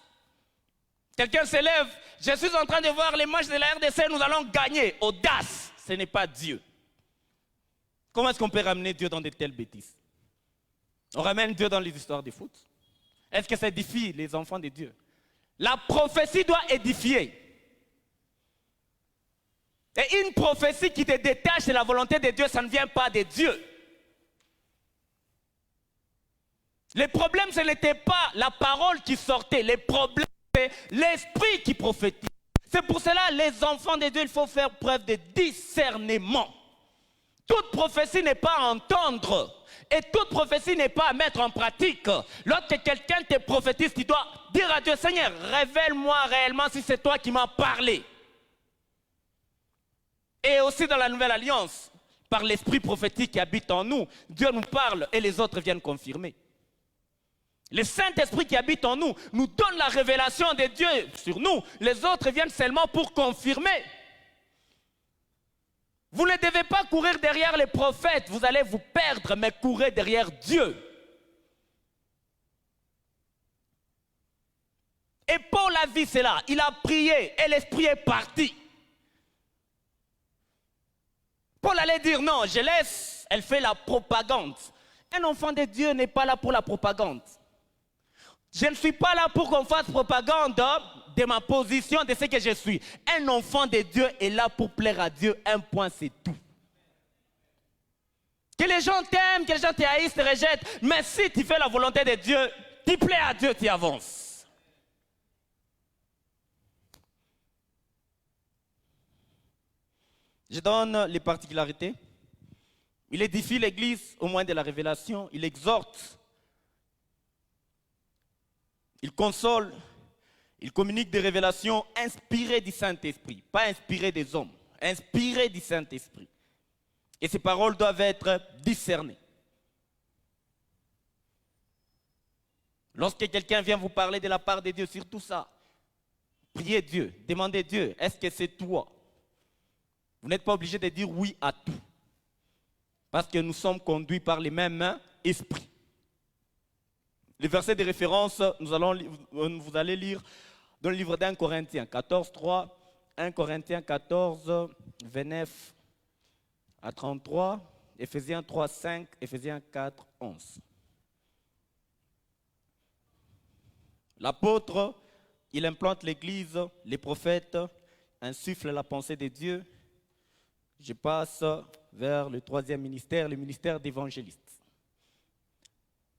Quelqu'un se lève, je suis en train de voir les matchs de la RDC, nous allons gagner. Audace, ce n'est pas Dieu. Comment est-ce qu'on peut ramener Dieu dans de telles bêtises? On ramène Dieu dans les histoires de foot. Est-ce que ça édifie les enfants de Dieu? La prophétie doit édifier. Et une prophétie qui te détache de la volonté de Dieu, ça ne vient pas de Dieu. Le problème, ce n'était pas la parole qui sortait. Le problème, c'est l'esprit qui prophétise. C'est pour cela, les enfants de Dieu, il faut faire preuve de discernement. Toute prophétie n'est pas à entendre. Et toute prophétie n'est pas à mettre en pratique. Lorsque quelqu'un te prophétise, tu dois dire à Dieu, Seigneur, révèle-moi réellement si c'est toi qui m'as parlé. Et aussi dans la Nouvelle Alliance, par l'esprit prophétique qui habite en nous, Dieu nous parle et les autres viennent confirmer. Le Saint-Esprit qui habite en nous donne la révélation de Dieu sur nous. Les autres viennent seulement pour confirmer. Vous ne devez pas courir derrière les prophètes, vous allez vous perdre, mais courez derrière Dieu. Et Paul a vu cela, il a prié et l'esprit est parti. Paul allait dire non, je laisse, elle fait la propagande. Un enfant de Dieu n'est pas là pour la propagande. Je ne suis pas là pour qu'on fasse propagande de ma position, de ce que je suis. Un enfant de Dieu est là pour plaire à Dieu. Un point, c'est tout. Que les gens t'aiment, que les gens te haïssent, te rejettent. Mais si tu fais la volonté de Dieu, tu plais à Dieu, tu avances. Je donne les particularités. Il édifie l'Église au moins de la révélation. Il exhorte. Il console. Il communique des révélations inspirées du Saint-Esprit, pas inspirées des hommes, inspirées du Saint-Esprit. Et ces paroles doivent être discernées. Lorsque quelqu'un vient vous parler de la part de Dieu sur tout ça, priez Dieu, demandez Dieu, est-ce que c'est toi? Vous n'êtes pas obligé de dire oui à tout. Parce que nous sommes conduits par les mêmes esprits. Les versets de référence, vous allez lire dans le livre d'1 Corinthiens 14, 3, 1 Corinthiens 14, 29 à 33, Éphésiens 3, 5, Éphésiens 4, 11. L'apôtre, il implante l'Église, les prophètes, insuffle la pensée de Dieu. Je passe vers le troisième ministère, le ministère d'évangéliste.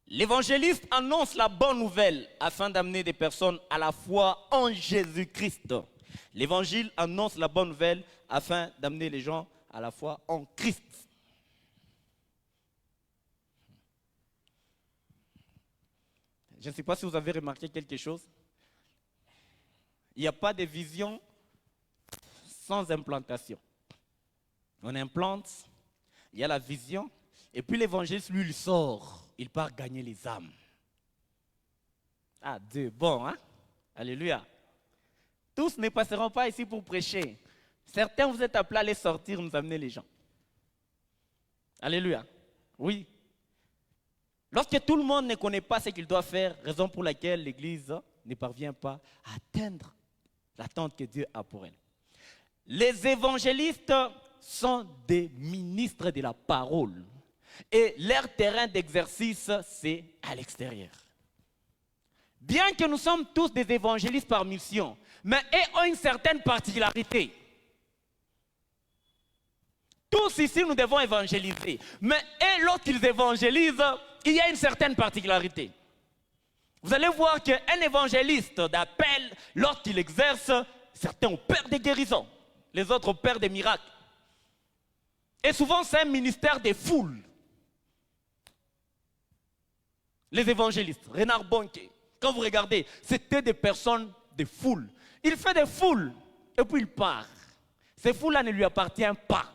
L'évangéliste annonce la bonne nouvelle afin d'amener des personnes à la foi en Jésus-Christ. L'évangile annonce la bonne nouvelle afin d'amener les gens à la foi en Christ. Je ne sais pas si vous avez remarqué quelque chose. Il n'y a pas de vision sans implantation. On implante, il y a la vision, et puis l'évangéliste, lui, il sort. Il part gagner les âmes. Ah, Dieu, bon, hein? Alléluia. Tous ne passeront pas ici pour prêcher. Certains, vous êtes appelés à aller sortir, nous amener les gens. Alléluia. Oui. Lorsque tout le monde ne connaît pas ce qu'il doit faire, raison pour laquelle l'Église ne parvient pas à atteindre l'attente que Dieu a pour elle. Les évangélistes sont des ministres de la parole. Et leur terrain d'exercice, c'est à l'extérieur. Bien que nous sommes tous des évangélistes par mission, mais ils ont une certaine particularité. Tous ici, nous devons évangéliser. Mais lorsqu'ils évangélisent, il y a une certaine particularité. Vous allez voir qu'un évangéliste d'appel, lorsqu'il exerce, certains opèrent des guérisons, les autres opèrent des miracles. Et souvent, c'est un ministère des foules. Les évangélistes, Renard Bonke, quand vous regardez, c'était des personnes des foules. Il fait des foules et puis il part. Ces foules-là ne lui appartiennent pas.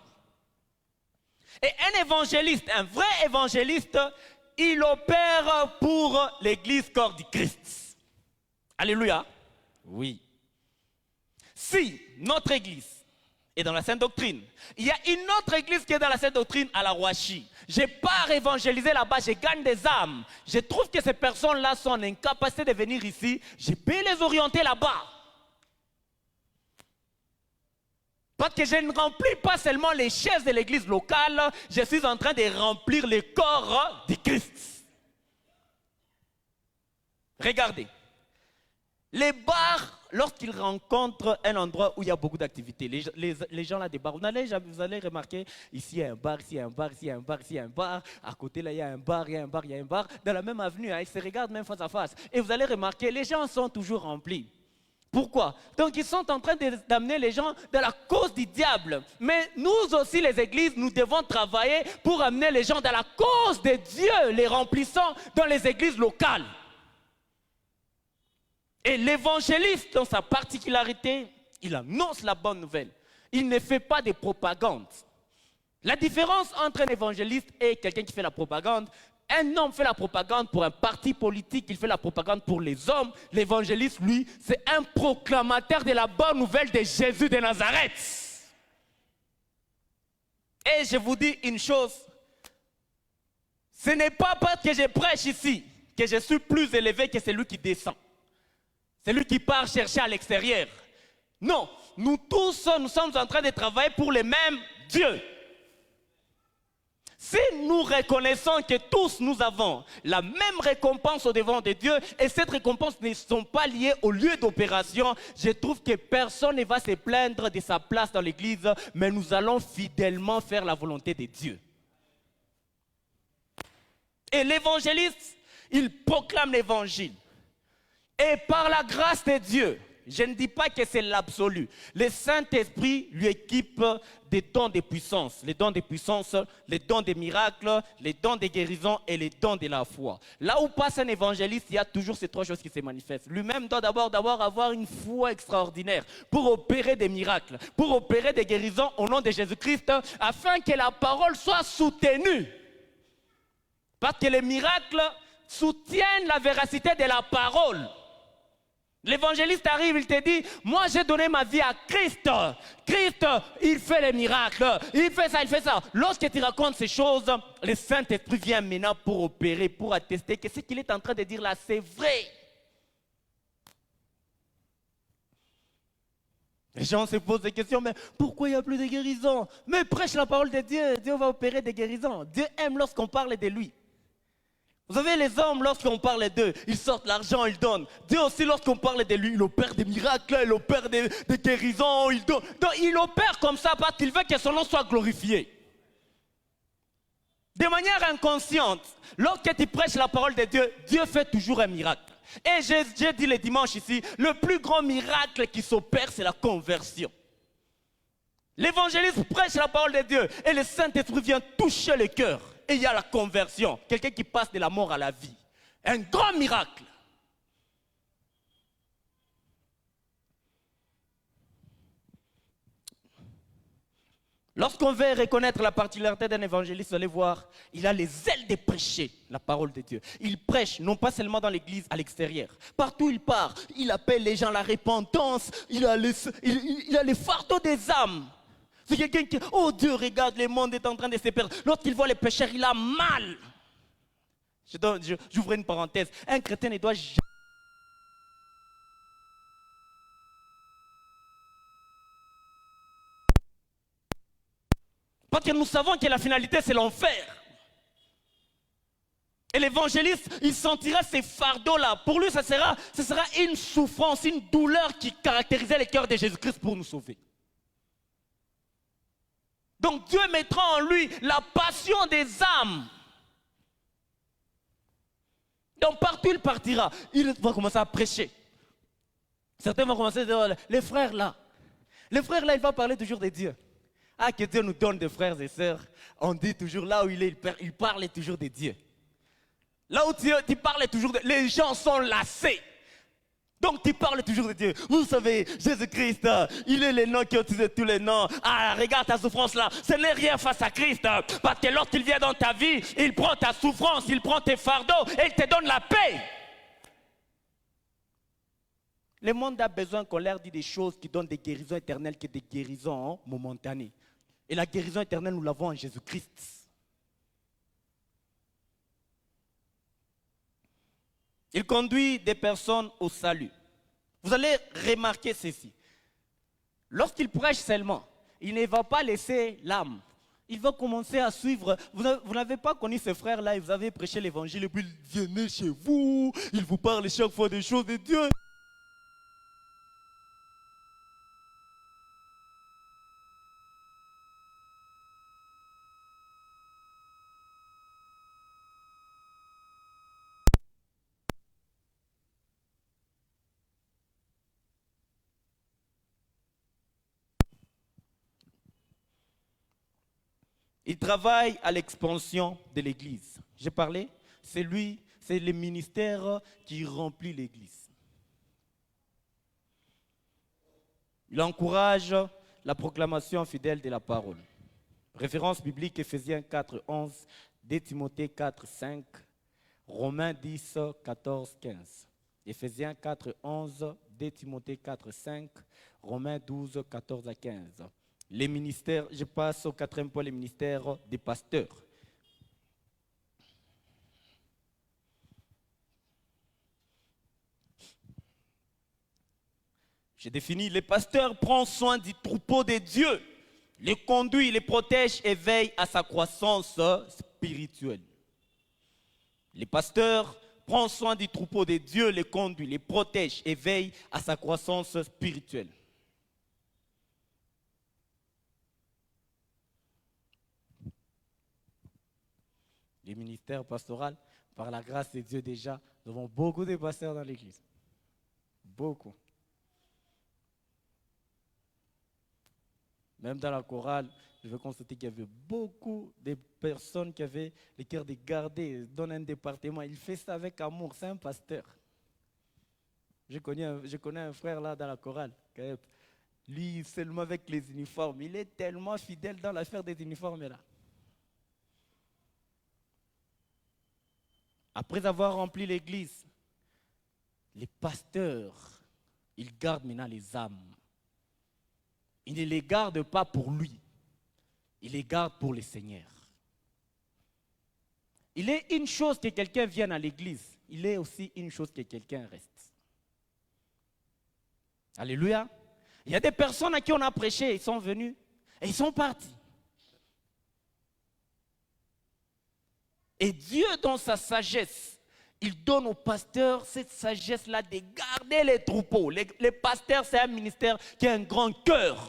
Et un évangéliste, un vrai évangéliste, il opère pour l'église corps du Christ. Alléluia. Oui. Si notre église est dans la Sainte Doctrine, il y a une autre église qui est dans la Sainte Doctrine à la Rouachi. Je pars évangéliser là-bas, je gagne des âmes. Je trouve que ces personnes-là sont en incapacité de venir ici. Je peux les orienter là-bas. Parce que je ne remplis pas seulement les chaises de l'église locale, je suis en train de remplir le corps du Christ. Regardez. Les bars, lorsqu'ils rencontrent un endroit où il y a beaucoup d'activités, les gens là des bars, vous allez remarquer, ici il y a un bar, ici il y a un bar, ici il y a un bar, ici il y a un bar, à côté là il y a un bar, il y a un bar, il y a un bar, dans la même avenue, ils se regardent même face à face. Et vous allez remarquer, les gens sont toujours remplis. Pourquoi? Donc ils sont en train d'amener les gens dans la cause du diable. Mais nous aussi les églises, nous devons travailler pour amener les gens dans la cause de Dieu, les remplissant dans les églises locales. Et l'évangéliste, dans sa particularité, il annonce la bonne nouvelle. Il ne fait pas de propagande. La différence entre un évangéliste et quelqu'un qui fait la propagande, un homme fait la propagande pour un parti politique, il fait la propagande pour les hommes. L'évangéliste, lui, c'est un proclamateur de la bonne nouvelle de Jésus de Nazareth. Et je vous dis une chose, ce n'est pas parce que je prêche ici que je suis plus élevé que celui qui descend. Celui qui part chercher à l'extérieur. Non, nous tous, nous sommes en train de travailler pour le même Dieu. Si nous reconnaissons que tous nous avons la même récompense au devant de Dieu et cette récompense ne sont pas liées au lieu d'opération, je trouve que personne ne va se plaindre de sa place dans l'église, mais nous allons fidèlement faire la volonté de Dieu. Et l'évangéliste, il proclame l'évangile. Et par la grâce de Dieu, je ne dis pas que c'est l'absolu. Le Saint-Esprit lui équipe des dons de puissance. Les dons de puissance, les dons de miracles, les dons de guérison et les dons de la foi. Là où passe un évangéliste, il y a toujours ces trois choses qui se manifestent. Lui-même doit d'abord avoir une foi extraordinaire pour opérer des miracles, pour opérer des guérisons au nom de Jésus-Christ, afin que la parole soit soutenue. Parce que les miracles soutiennent la véracité de la parole. L'évangéliste arrive, il te dit, moi j'ai donné ma vie à Christ. Christ, il fait les miracles, il fait ça, il fait ça. Lorsque tu racontes ces choses, le Saint-Esprit vient maintenant pour opérer, pour attester que ce qu'il est en train de dire là, c'est vrai. Les gens se posent des questions, mais pourquoi il n'y a plus de guérison? Mais prêche la parole de Dieu, Dieu va opérer des guérisons. Dieu aime lorsqu'on parle de lui. Vous savez, les hommes, lorsqu'on parle d'eux, ils sortent l'argent, ils donnent. Dieu aussi, lorsqu'on parle de lui, il opère des miracles, il opère des guérisons, il donne. Donc, il opère comme ça parce qu'il veut que son nom soit glorifié. De manière inconsciente, lorsque tu prêches la parole de Dieu, Dieu fait toujours un miracle. Et j'ai dit le dimanche ici, le plus grand miracle qui s'opère, c'est la conversion. L'évangéliste prêche la parole de Dieu et le Saint-Esprit vient toucher le cœur. Et il y a la conversion, quelqu'un qui passe de la mort à la vie. Un grand miracle. Lorsqu'on veut reconnaître la particularité d'un évangéliste, vous allez voir, il a les ailes de prêcher la parole de Dieu. Il prêche, non pas seulement dans l'église, à l'extérieur. Partout où il part, il appelle les gens à la repentance, il a les fardeaux des âmes. C'est quelqu'un qui, oh Dieu, regarde, le monde est en train de se perdre. Lorsqu'il voit les pécheurs, il a mal. J'ouvre une parenthèse. Un chrétien ne doit jamais... Parce que nous savons que la finalité, c'est l'enfer. Et l'évangéliste, il sentira ces fardeaux-là. Pour lui, ce sera une souffrance, une douleur qui caractérisait le cœur de Jésus-Christ pour nous sauver. Donc Dieu mettra en lui la passion des âmes. Donc partout il partira, il va commencer à prêcher. Certains vont commencer à dire, les frères là, il va parler toujours de Dieu. Ah, que Dieu nous donne des frères et sœurs. On dit toujours, là où il parle toujours de Dieu. Là où tu parles toujours de... Les gens sont lassés. Donc tu parles toujours de Dieu. Vous savez, Jésus-Christ, il est le nom qui utilise tous les noms. Ah, regarde ta souffrance là. Ce n'est rien face à Christ. Parce que lorsqu'il vient dans ta vie, il prend ta souffrance, il prend tes fardeaux et il te donne la paix. Le monde a besoin qu'on leur dise des choses qui donnent des guérisons éternelles que des guérisons momentanées. Et la guérison éternelle, nous l'avons en Jésus-Christ. Il conduit des personnes au salut. Vous allez remarquer ceci. Lorsqu'il prêche seulement, il ne va pas laisser l'âme. Il va commencer à suivre. Vous n'avez pas connu ce frère-là et vous avez prêché l'évangile et puis il vient chez vous, il vous parle chaque fois des choses de Dieu. Il travaille à l'expansion de l'Église. J'ai parlé, c'est le ministère qui remplit l'Église. Il encourage la proclamation fidèle de la parole. Référence biblique, Éphésiens 4, 11, 2 Timothée 4, 5, Romains 10, 14, 15. Éphésiens 4, 11, 2 Timothée 4, 5, Romains 12, 14 à 15. Les ministères, je passe au quatrième point, les ministères des pasteurs. J'ai défini, les pasteurs prennent soin du troupeau de Dieu, les conduit, les protège et veillent à sa croissance spirituelle. Les pasteurs prennent soin du troupeau de Dieu, les conduit, les protège et veillent à sa croissance spirituelle. Les ministères pastoraux, par la grâce de Dieu déjà, nous avons beaucoup de pasteurs dans l'église. Beaucoup. Même dans la chorale, je veux constater qu'il y avait beaucoup de personnes qui avaient le cœur de garder dans un département. Il fait ça avec amour, c'est un pasteur. Je connais un frère là dans la chorale. Lui, seulement avec les uniformes. Il est tellement fidèle dans l'affaire des uniformes là. Après avoir rempli l'église, les pasteurs, ils gardent maintenant les âmes. Ils ne les gardent pas pour lui, ils les gardent pour le Seigneur. Il est une chose que quelqu'un vienne à l'église, il est aussi une chose que quelqu'un reste. Alléluia. Il y a des personnes à qui on a prêché, ils sont venus et ils sont partis. Et Dieu, dans sa sagesse, il donne aux pasteurs cette sagesse-là de garder les troupeaux. Les pasteurs, c'est un ministère qui a un grand cœur.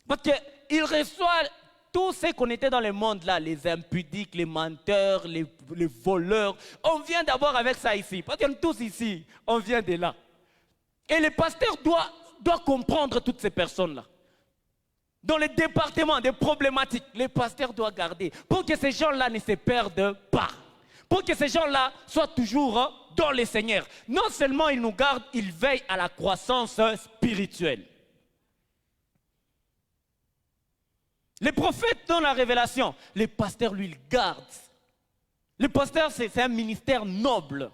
Parce qu'il reçoit tous ceux qu'on était dans le monde là, les impudiques, les menteurs, les voleurs. On vient d'abord avec ça ici. Parce qu'on est tous ici, on vient de là. Et le pasteur doit comprendre toutes ces personnes-là. Dans les départements des problématiques, les pasteurs doivent garder pour que ces gens-là ne se perdent pas. Pour que ces gens-là soient toujours dans le Seigneur. Non seulement ils nous gardent, ils veillent à la croissance spirituelle. Les prophètes donnent la révélation. Les pasteurs, lui, ils gardent. Le pasteur, c'est un ministère noble.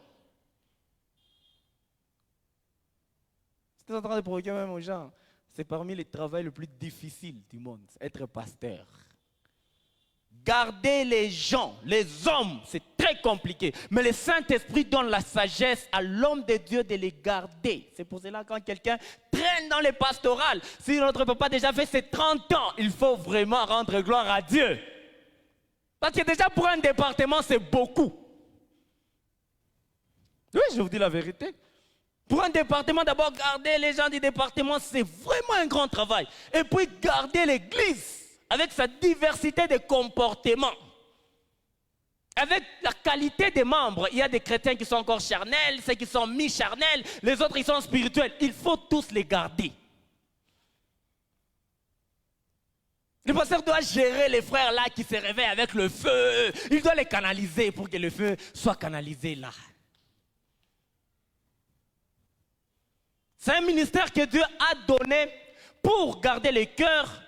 J'étais en train de provoquer même aux gens. C'est parmi les travaux les plus difficiles du monde, être pasteur. Garder les gens, les hommes, c'est très compliqué. Mais le Saint-Esprit donne la sagesse à l'homme de Dieu de les garder. C'est pour cela que quand quelqu'un traîne dans les pastorales, si notre papa a déjà fait ses 30 ans, il faut vraiment rendre gloire à Dieu. Parce que déjà pour un département, c'est beaucoup. Oui, je vous dis la vérité. Pour un département, d'abord garder les gens du département, c'est vraiment un grand travail. Et puis garder l'église avec sa diversité de comportements. Avec la qualité des membres. Il y a des chrétiens qui sont encore charnels, ceux qui sont mi-charnels, les autres ils sont spirituels. Il faut tous les garder. Le pasteur doit gérer les frères là qui se réveillent avec le feu. Il doit les canaliser pour que le feu soit canalisé là. C'est un ministère que Dieu a donné pour garder les cœurs,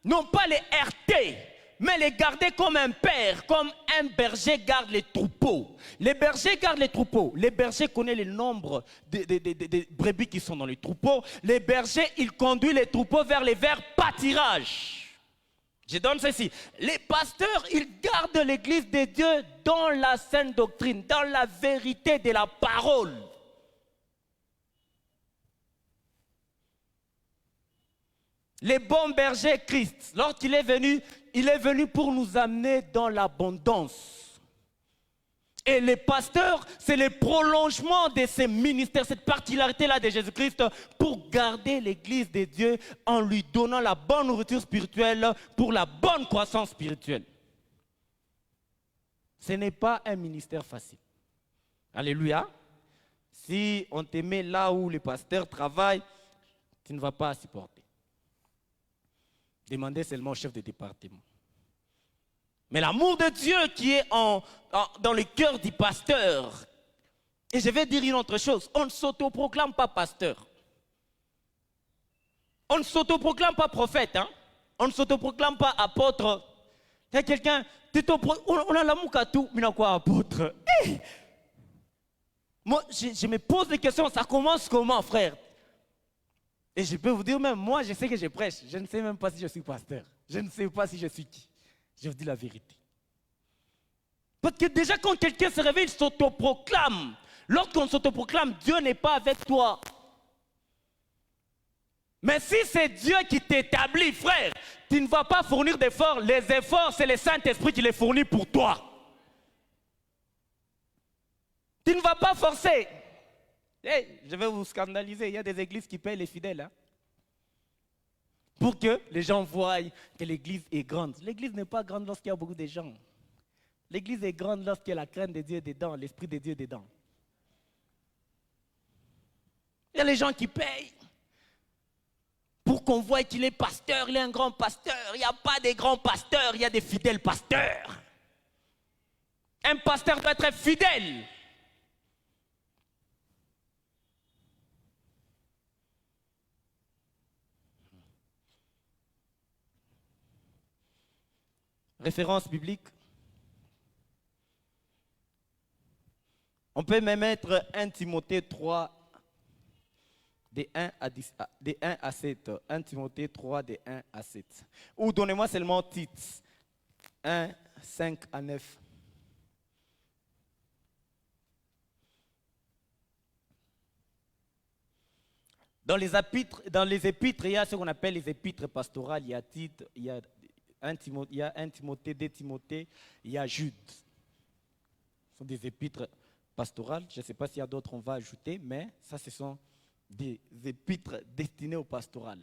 non pas les heurter, mais les garder comme un père, comme un berger garde les troupeaux. Les bergers gardent les troupeaux. Les bergers connaissent le nombre de brebis qui sont dans les troupeaux. Les bergers, ils conduisent les troupeaux vers les verts pâtirages. Je donne ceci. Les pasteurs, ils gardent l'église de Dieu dans la saine doctrine, dans la vérité de la parole. Le bon berger Christ, lorsqu'il est venu, il est venu pour nous amener dans l'abondance. Et les pasteurs, c'est le prolongement de ces ministères, cette particularité-là de Jésus-Christ pour garder l'église de Dieu en lui donnant la bonne nourriture spirituelle pour la bonne croissance spirituelle. Ce n'est pas un ministère facile. Alléluia. Si on te met là où les pasteurs travaillent, tu ne vas pas supporter. Demandez seulement au chef de département. Mais l'amour de Dieu qui est dans le cœur du pasteur. Et je vais dire une autre chose. On ne s'autoproclame pas pasteur. On ne s'autoproclame pas prophète. Hein? On ne s'autoproclame pas apôtre. Il y a quelqu'un, on a l'amour qu'à tout, mais quoi apôtre? Hey! Moi, je me pose des questions. Ça commence comment, frère? Et je peux vous dire même, moi je sais que je prêche, je ne sais même pas si je suis pasteur. Je ne sais pas si je suis qui. Je vous dis la vérité. Parce que déjà quand quelqu'un se réveille, il s'autoproclame. Lorsqu'on s'autoproclame, Dieu n'est pas avec toi. Mais si c'est Dieu qui t'établit, frère, tu ne vas pas fournir d'efforts. Les efforts, c'est le Saint-Esprit qui les fournit pour toi. Tu ne vas pas forcer. Hey, je vais vous scandaliser, il y a des églises qui payent les fidèles. Hein, pour que les gens voient que l'église est grande. L'église n'est pas grande lorsqu'il y a beaucoup de gens. L'église est grande lorsqu'il y a la crainte de Dieu dedans, l'esprit de Dieu dedans. Il y a les gens qui payent pour qu'on voie qu'il est pasteur, il est un grand pasteur. Il n'y a pas de grands pasteurs, il y a des fidèles pasteurs. Un pasteur doit être fidèle. Référence biblique. On peut même mettre 1 Timothée 3, de 1 à 7. 1 Timothée 3, de 1 à 7. Ou donnez-moi seulement Tite 1, 5 à 9. Dans les épîtres, il y a ce qu'on appelle les épîtres pastorales. Il y a Tite, il y a Il y a 1 Timothée, 2 Timothée, il y a Jude. Ce sont des épîtres pastorales. Je ne sais pas s'il y a d'autres, on va ajouter, mais ça, ce sont des épîtres destinées au pastoral.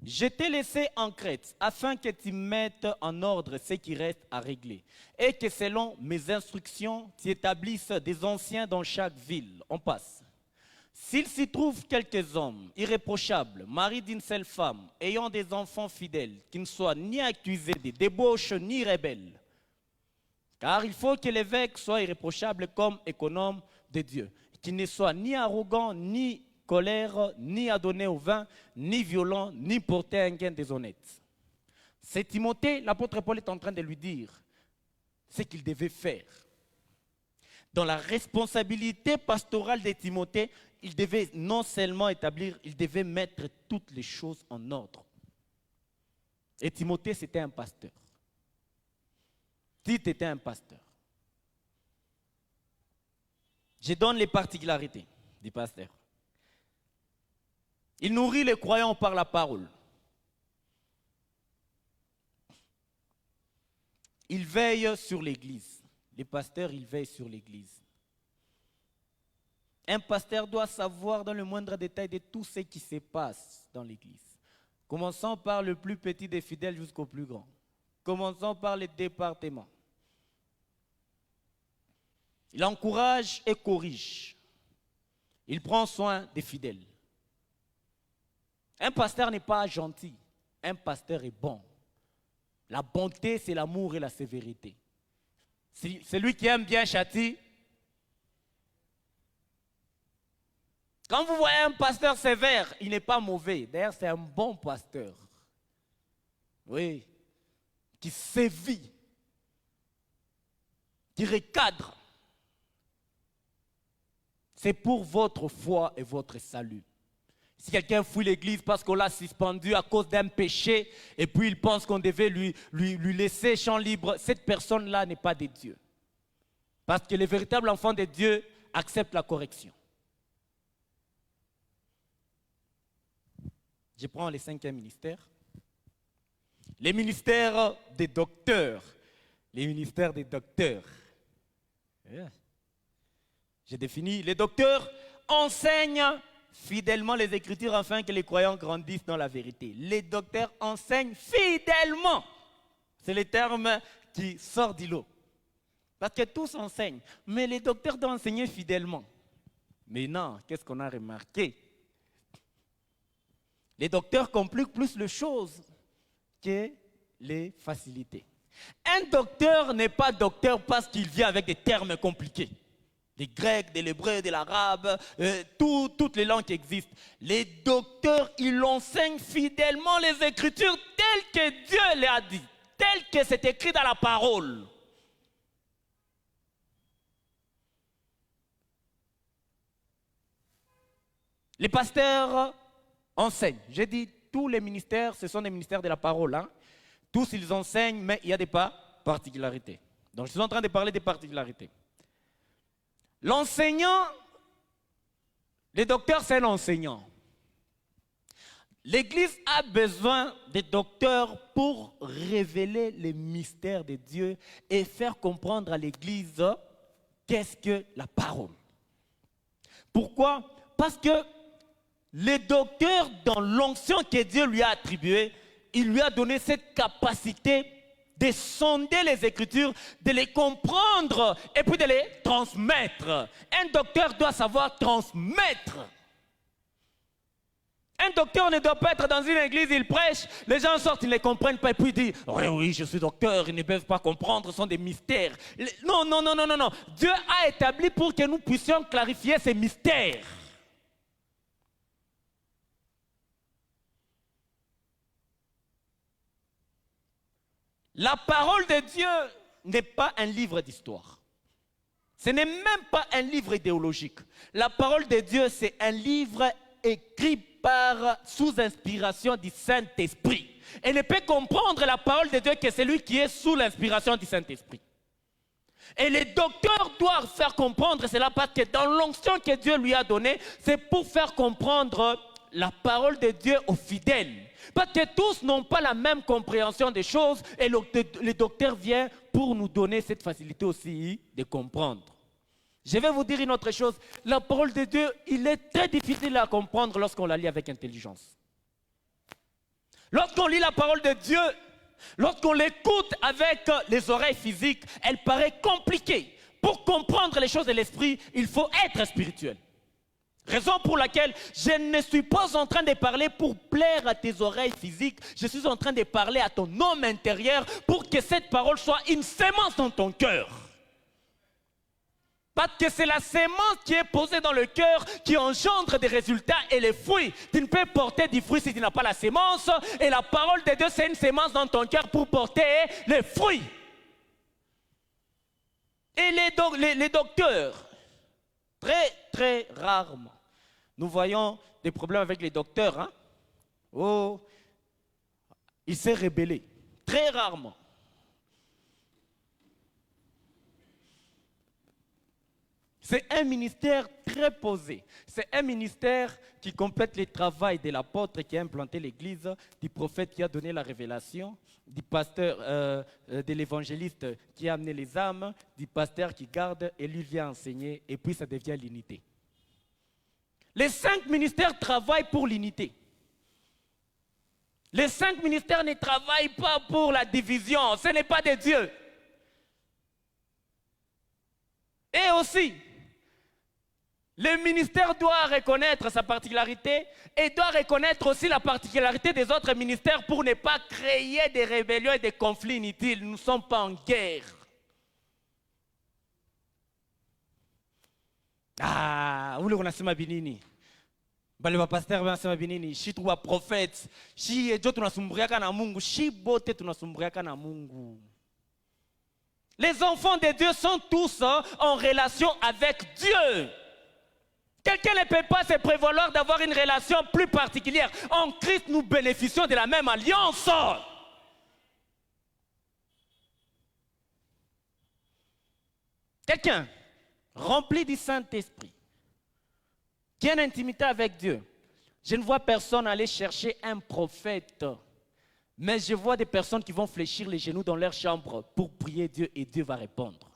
Je t'ai laissé en Crète afin que tu mettes en ordre ce qui reste à régler et que selon mes instructions, tu établisses des anciens dans chaque ville. On passe. S'il s'y trouve quelques hommes irréprochables, maris d'une seule femme, ayant des enfants fidèles, qui ne soient ni accusés de débauche ni rebelles, car il faut que l'évêque soit irréprochable comme économe de Dieu, qu'il ne soit ni arrogant, ni colère, ni adonné au vin, ni violent, ni porter un gain déshonnête. C'est Timothée, l'apôtre Paul est en train de lui dire ce qu'il devait faire. Dans la responsabilité pastorale de Timothée, il devait non seulement établir, il devait mettre toutes les choses en ordre. Et Timothée, c'était un pasteur. Tite était un pasteur. Je donne les particularités du pasteur. Il nourrit les croyants par la parole. Il veille sur l'Église. Les pasteurs, ils veillent sur l'Église. Un pasteur doit savoir dans le moindre détail de tout ce qui se passe dans l'Église. Commençons par le plus petit des fidèles jusqu'au plus grand. Commençons par les départements. Il encourage et corrige. Il prend soin des fidèles. Un pasteur n'est pas gentil. Un pasteur est bon. La bonté, c'est l'amour et la sévérité. Celui qui aime bien châtie. Quand vous voyez un pasteur sévère, il n'est pas mauvais. D'ailleurs, c'est un bon pasteur. Oui. Qui sévit. Qui recadre. C'est pour votre foi et votre salut. Si quelqu'un fuit l'église parce qu'on l'a suspendu à cause d'un péché et puis il pense qu'on devait lui laisser champ libre, cette personne-là n'est pas de Dieu. Parce que les véritables enfants de Dieu acceptent la correction. Je prends les 5e ministères. Les ministères des docteurs. Les ministères des docteurs. J'ai défini. Les docteurs enseignent fidèlement les Écritures afin que les croyants grandissent dans la vérité. Les docteurs enseignent fidèlement. C'est le terme qui sort du lot. Parce que tous enseignent. Mais les docteurs doivent enseigner fidèlement. Mais non, qu'est-ce qu'on a remarqué? Les docteurs compliquent plus les choses que les facilités. Un docteur n'est pas docteur parce qu'il vient avec des termes compliqués. Des Grecs, de l'hébreu, de l'arabe, toutes les langues qui existent. Les docteurs, ils enseignent fidèlement les Écritures telles que Dieu les a dit, telles que c'est écrit dans la parole. Les pasteurs enseignent. J'ai dit, tous les ministères, ce sont des ministères de la parole. Hein? Tous, ils enseignent, mais il y a des particularités. Donc, je suis en train de parler des particularités. L'enseignant, le docteur, c'est l'enseignant. L'Église a besoin de docteurs pour révéler les mystères de Dieu et faire comprendre à l'Église qu'est-ce que la parole. Pourquoi? Parce que le docteur, dans l'onction que Dieu lui a attribuée, il lui a donné cette capacité de sonder les Écritures, de les comprendre et puis de les transmettre. Un docteur doit savoir transmettre. Un docteur ne doit pas être dans une église, il prêche, les gens sortent, ils ne les comprennent pas et puis ils disent « Oui, je suis docteur, ils ne peuvent pas comprendre, ce sont des mystères. » Non. Dieu a établi pour que nous puissions clarifier ces mystères. La parole de Dieu n'est pas un livre d'histoire. Ce n'est même pas un livre idéologique. La parole de Dieu, c'est un livre écrit sous inspiration du Saint-Esprit. Et ne peut comprendre la parole de Dieu que celui qui est sous l'inspiration du Saint-Esprit. Et les docteurs doivent faire comprendre cela parce que dans l'onction que Dieu lui a donnée, c'est pour faire comprendre la parole de Dieu aux fidèles. Parce que tous n'ont pas la même compréhension des choses et le docteur vient pour nous donner cette facilité aussi de comprendre. Je vais vous dire une autre chose. La parole de Dieu, il est très difficile à comprendre lorsqu'on la lit avec intelligence. Lorsqu'on lit la parole de Dieu, lorsqu'on l'écoute avec les oreilles physiques, elle paraît compliquée. Pour comprendre les choses de l'esprit, il faut être spirituel. Raison pour laquelle je ne suis pas en train de parler pour plaire à tes oreilles physiques. Je suis en train de parler à ton homme intérieur pour que cette parole soit une sémence dans ton cœur. Parce que c'est la sémence qui est posée dans le cœur qui engendre des résultats et les fruits. Tu ne peux porter du fruit si tu n'as pas la sémence. Et la parole de Dieu, c'est une sémence dans ton cœur pour porter les fruits. Et les docteurs, très rarement, nous voyons des problèmes avec les docteurs. Hein? Oh, il s'est rébellé. Très rarement. C'est un ministère très posé. C'est un ministère qui complète le travail de l'apôtre qui a implanté l'église, du prophète qui a donné la révélation, du pasteur, de l'évangéliste qui a amené les âmes, du pasteur qui garde et lui vient enseigner et puis ça devient l'unité. Les 5 ministères travaillent pour l'unité. Les 5 ministères ne travaillent pas pour la division. Ce n'est pas de Dieu. Et aussi, le ministère doit reconnaître sa particularité et doit reconnaître aussi la particularité des autres ministères pour ne pas créer des rébellions et des conflits inutiles. Nous ne sommes pas en guerre. Ule unasema binini? Bale wapasteur wanasema binini? Shi tu wa prophète, shi ejo tunasumbuliaka na Mungu, shi bote tunasumbuliaka na Mungu. Les enfants de Dieu sont tous en relation avec Dieu. Quelqu'un ne peut pas se prévaloir d'avoir une relation plus particulière. En Christ, nous bénéficions de la même alliance. Quelqu'un rempli du Saint-Esprit, qui a une intimité avec Dieu. Je ne vois personne aller chercher un prophète, mais je vois des personnes qui vont fléchir les genoux dans leur chambre pour prier Dieu et Dieu va répondre.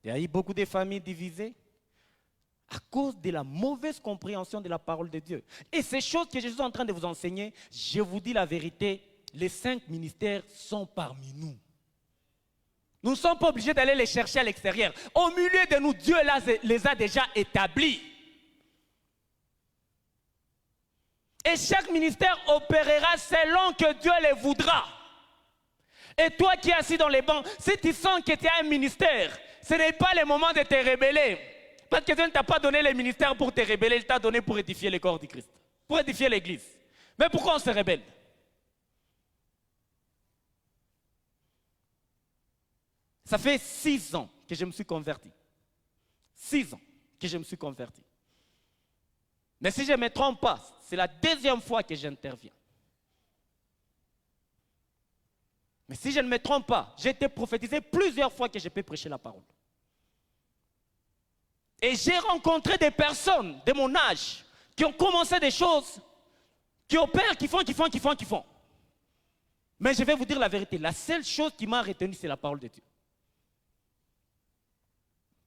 Il y a eu beaucoup de familles divisées à cause de la mauvaise compréhension de la parole de Dieu. Et ces choses que je suis en train de vous enseigner, je vous dis la vérité, les 5 ministères sont parmi nous. Nous ne sommes pas obligés d'aller les chercher à l'extérieur. Au milieu de nous, Dieu les a déjà établis. Et chaque ministère opérera selon que Dieu le voudra. Et toi qui es assis dans les bancs, si tu sens que tu as un ministère, ce n'est pas le moment de te rebeller. Parce que Dieu ne t'a pas donné le ministère pour te rebeller, il t'a donné pour édifier le corps du Christ, pour édifier l'église. Mais pourquoi on se rebelle? Ça fait 6 ans que je me suis converti. 6 ans que je me suis converti. Mais si je ne me trompe pas, c'est la 2e fois que j'interviens. Mais si je ne me trompe pas, j'ai été prophétisé plusieurs fois que je peux prêcher la parole. Et j'ai rencontré des personnes de mon âge qui ont commencé des choses, qui opèrent, qui font. Mais je vais vous dire la vérité, la seule chose qui m'a retenu, c'est la parole de Dieu.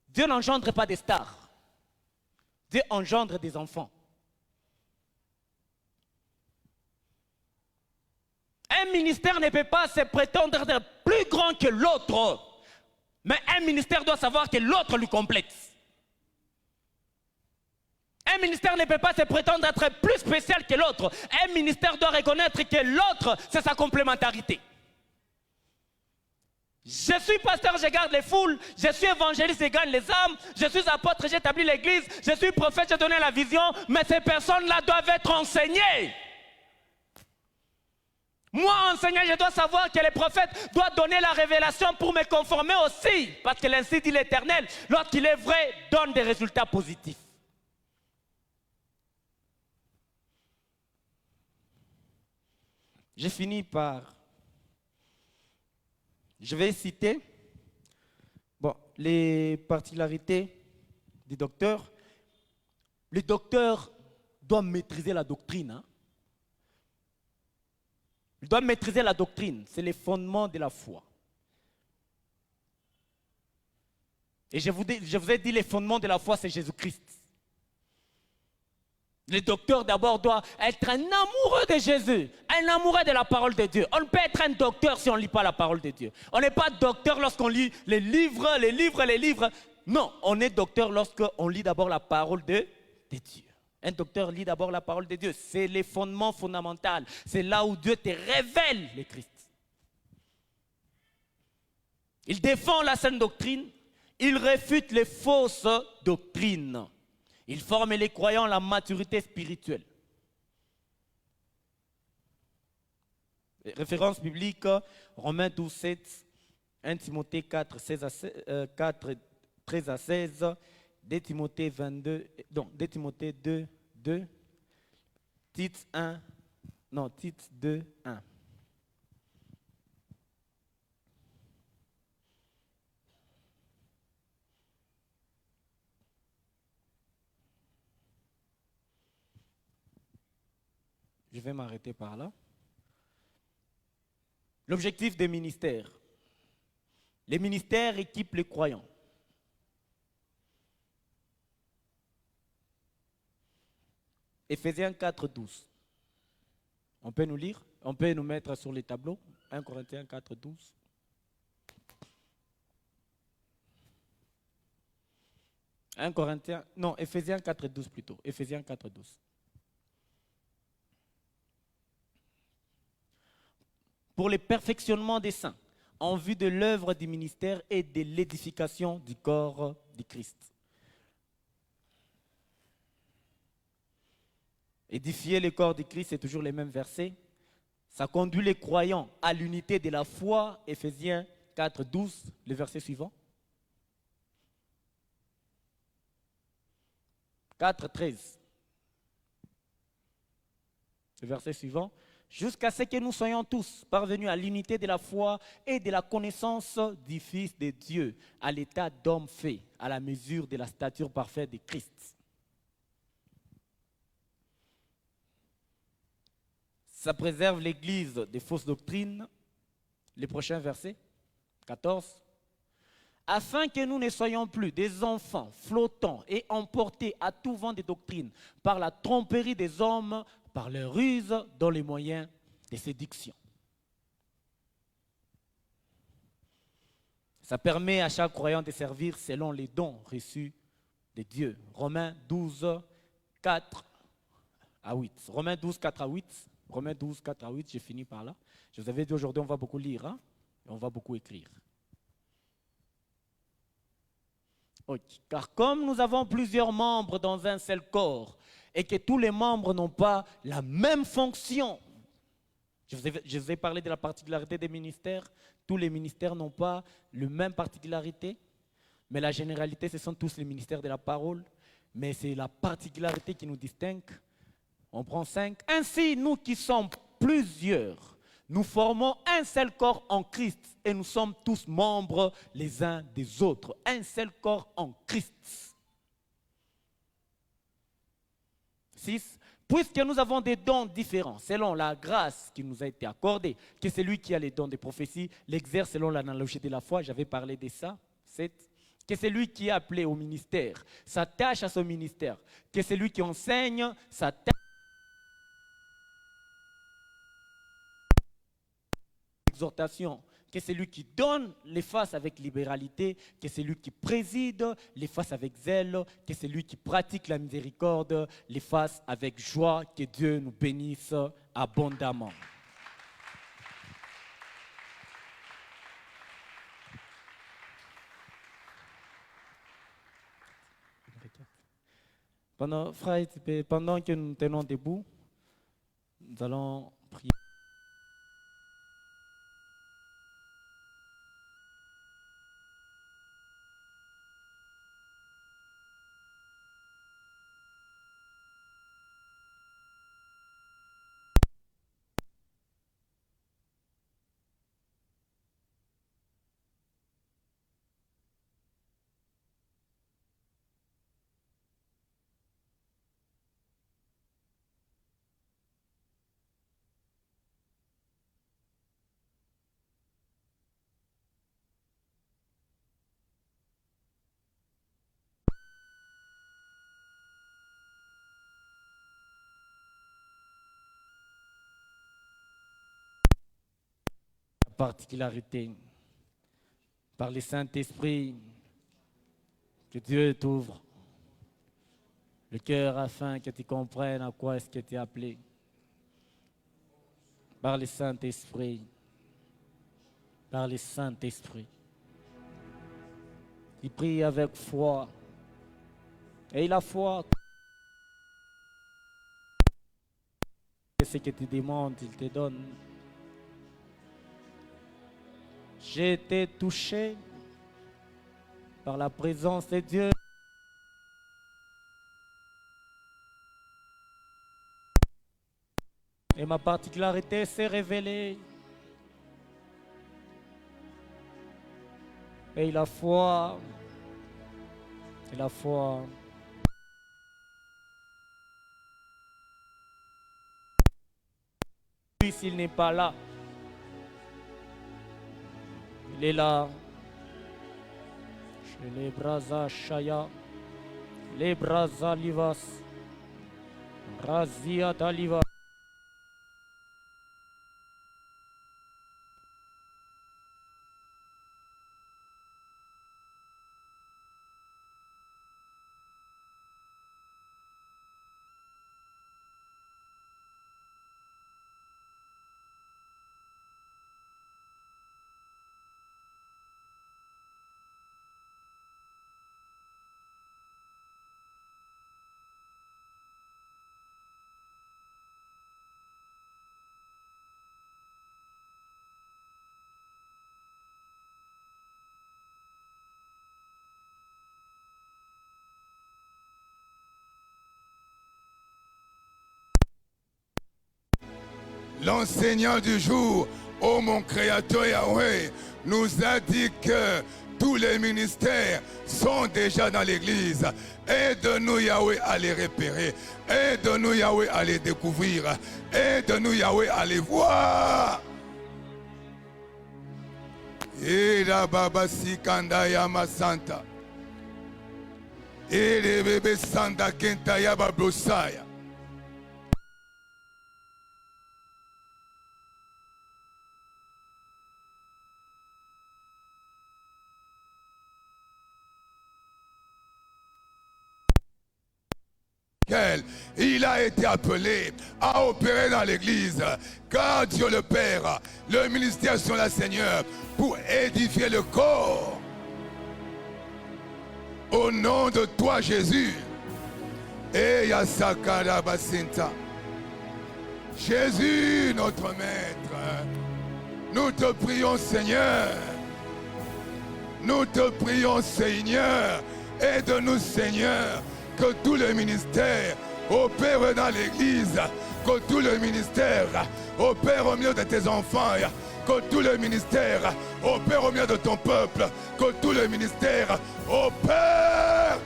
Dieu n'engendre pas des stars. Dieu engendre des enfants. Un ministère ne peut pas se prétendre être plus grand que l'autre. Mais un ministère doit savoir que l'autre lui complète. Un ministère ne peut pas se prétendre être plus spécial que l'autre. Un ministère doit reconnaître que l'autre, c'est sa complémentarité. Je suis pasteur, je garde les foules. Je suis évangéliste, je gagne les âmes. Je suis apôtre, j'établis l'église. Je suis prophète, j'ai donné la vision. Mais ces personnes-là doivent être enseignées. Moi, enseignant, je dois savoir que le prophète doit donner la révélation pour me conformer aussi. Parce que l'ainsi dit l'Éternel, lorsqu'il est vrai, donne des résultats positifs. Je finis par... Je vais citer les particularités du docteur. Le docteur doit maîtriser la doctrine. Hein. Il doit maîtriser la doctrine. C'est les fondements de la foi. Et je vous ai dit, les fondements de la foi, c'est Jésus-Christ. Le docteur d'abord doit être un amoureux de Jésus, un amoureux de la parole de Dieu. On ne peut être un docteur si on ne lit pas la parole de Dieu. On n'est pas docteur lorsqu'on lit les livres. Non, on est docteur lorsqu'on lit d'abord la parole de Dieu. Un docteur lit d'abord la parole de Dieu. C'est les fondements fondamentaux. C'est là où Dieu te révèle le Christ. Il défend la saine doctrine. Il réfute les fausses doctrines. Il forme les croyants à la maturité spirituelle. Référence biblique, Romains 12, 7, 1 Timothée 4, 13 à 16, 2 Timothée 2, 2, Tite 2, 1. Je vais m'arrêter par là. L'objectif des ministères. Les ministères équipent les croyants. Éphésiens 4, 12. On peut nous lire? On peut nous mettre sur les tableaux? 1 Corinthiens 4, 12. Éphésiens 4, 12 plutôt. Éphésiens 4, 12. Pour le perfectionnement des saints, en vue de l'œuvre du ministère et de l'édification du corps du Christ. Édifier le corps du Christ, c'est toujours les mêmes versets. Ça conduit les croyants à l'unité de la foi, Éphésiens 4, 12, le verset suivant. 4, 13. Le verset suivant. Jusqu'à ce que nous soyons tous parvenus à l'unité de la foi et de la connaissance du Fils de Dieu, à l'état d'homme fait, à la mesure de la stature parfaite de Christ. Ça préserve l'Église des fausses doctrines. Les prochains versets, 14. Afin que nous ne soyons plus des enfants flottants et emportés à tout vent de doctrine par la tromperie des hommes, par leur ruse dans les moyens de séduction. Ça permet à chaque croyant de servir selon les dons reçus de Dieu. Romains 12, 4 à 8. Romains 12, 4 à 8. Romains 12, 4 à 8, j'ai fini par là. Je vous avais dit aujourd'hui, on va beaucoup lire, hein, et on va beaucoup écrire. Okay. Car comme nous avons plusieurs membres dans un seul corps, et que tous les membres n'ont pas la même fonction. Je vous ai parlé de la particularité des ministères. Tous les ministères n'ont pas la même particularité, mais la généralité, ce sont tous les ministères de la parole, mais c'est la particularité qui nous distingue. On prend 5. Ainsi, nous qui sommes plusieurs, nous formons un seul corps en Christ et nous sommes tous membres les uns des autres. Un seul corps en Christ. 6. Puisque nous avons des dons différents, selon la grâce qui nous a été accordée, que celui qui a les dons de prophétie l'exerce selon l'analogie de la foi, j'avais parlé de ça. 7. Que celui qui est appelé au ministère s'attache à son ministère, que celui qui enseigne s'attache à l'exhortation, que celui qui donne les fasse avec libéralité, que celui qui préside les fasse avec zèle, que celui qui pratique la miséricorde les fasse avec joie, que Dieu nous bénisse abondamment. Pendant que nous tenons debout, nous allons prier. particularité, par le Saint-Esprit, que Dieu t'ouvre le cœur afin que tu comprennes à quoi est-ce que tu es appelé. Par le Saint-Esprit. Par le Saint-Esprit. Il prie avec foi. Et la foi, ce que tu demandes, il te donne. J'ai été touché par la présence de Dieu. Et ma particularité s'est révélée. Et la foi, s'il n'est pas là, il est là. Chez les Braza Shaya, les Braza Livas, Razia Daliva. L'enseignant du jour, ô mon Créateur Yahweh, nous a dit que tous les ministères sont déjà dans l'église. Aide-nous Yahweh à les repérer. Aide-nous Yahweh à les découvrir. Aide-nous Yahweh à les voir. Et la baba sikanda yama santa. Et les bébés santa kenta yaba blosaya. Il a été appelé à opérer dans l'église, car Dieu le Père, le ministère sont là, Seigneur, pour édifier le corps. Au nom de toi, Jésus. Et Yasakara Basinta. Jésus, notre Maître, nous te prions, Seigneur. Nous te prions, Seigneur. Aide-nous, Seigneur. Que tout le ministère opère dans l'église, que tout le ministère opère au milieu de tes enfants, que tout le ministère opère au milieu de ton peuple, que tout le ministère opère.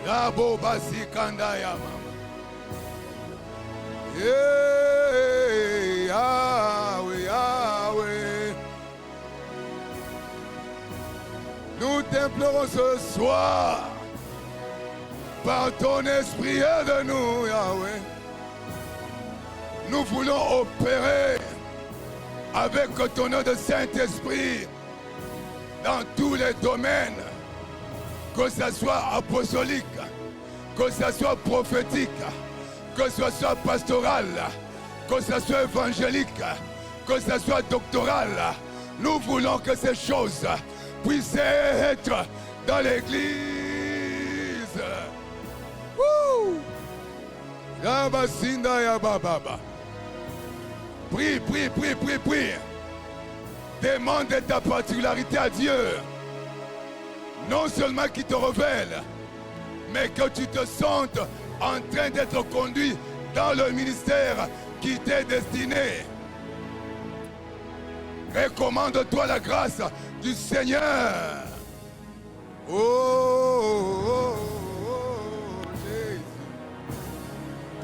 Rabo basi kanda ya mama. Yahweh, Yahweh. Nous t'implorons ce soir, par ton esprit, aide-nous, Yahweh. Nous voulons opérer avec ton nom de Saint-Esprit dans tous les domaines, que ce soit apostolique, que ce soit prophétique, que ce soit pastoral, que ce soit évangélique, que ce soit doctoral. Nous voulons que ces choses puisse être dans l'église. Prie, prie, prie, prie, prie. Demande ta particularité à Dieu. Non seulement qu'il te révèle, mais que tu te sentes en train d'être conduit dans le ministère qui t'est destiné. Recommande-toi la grâce du Seigneur. Oh, oh, oh, Jésus.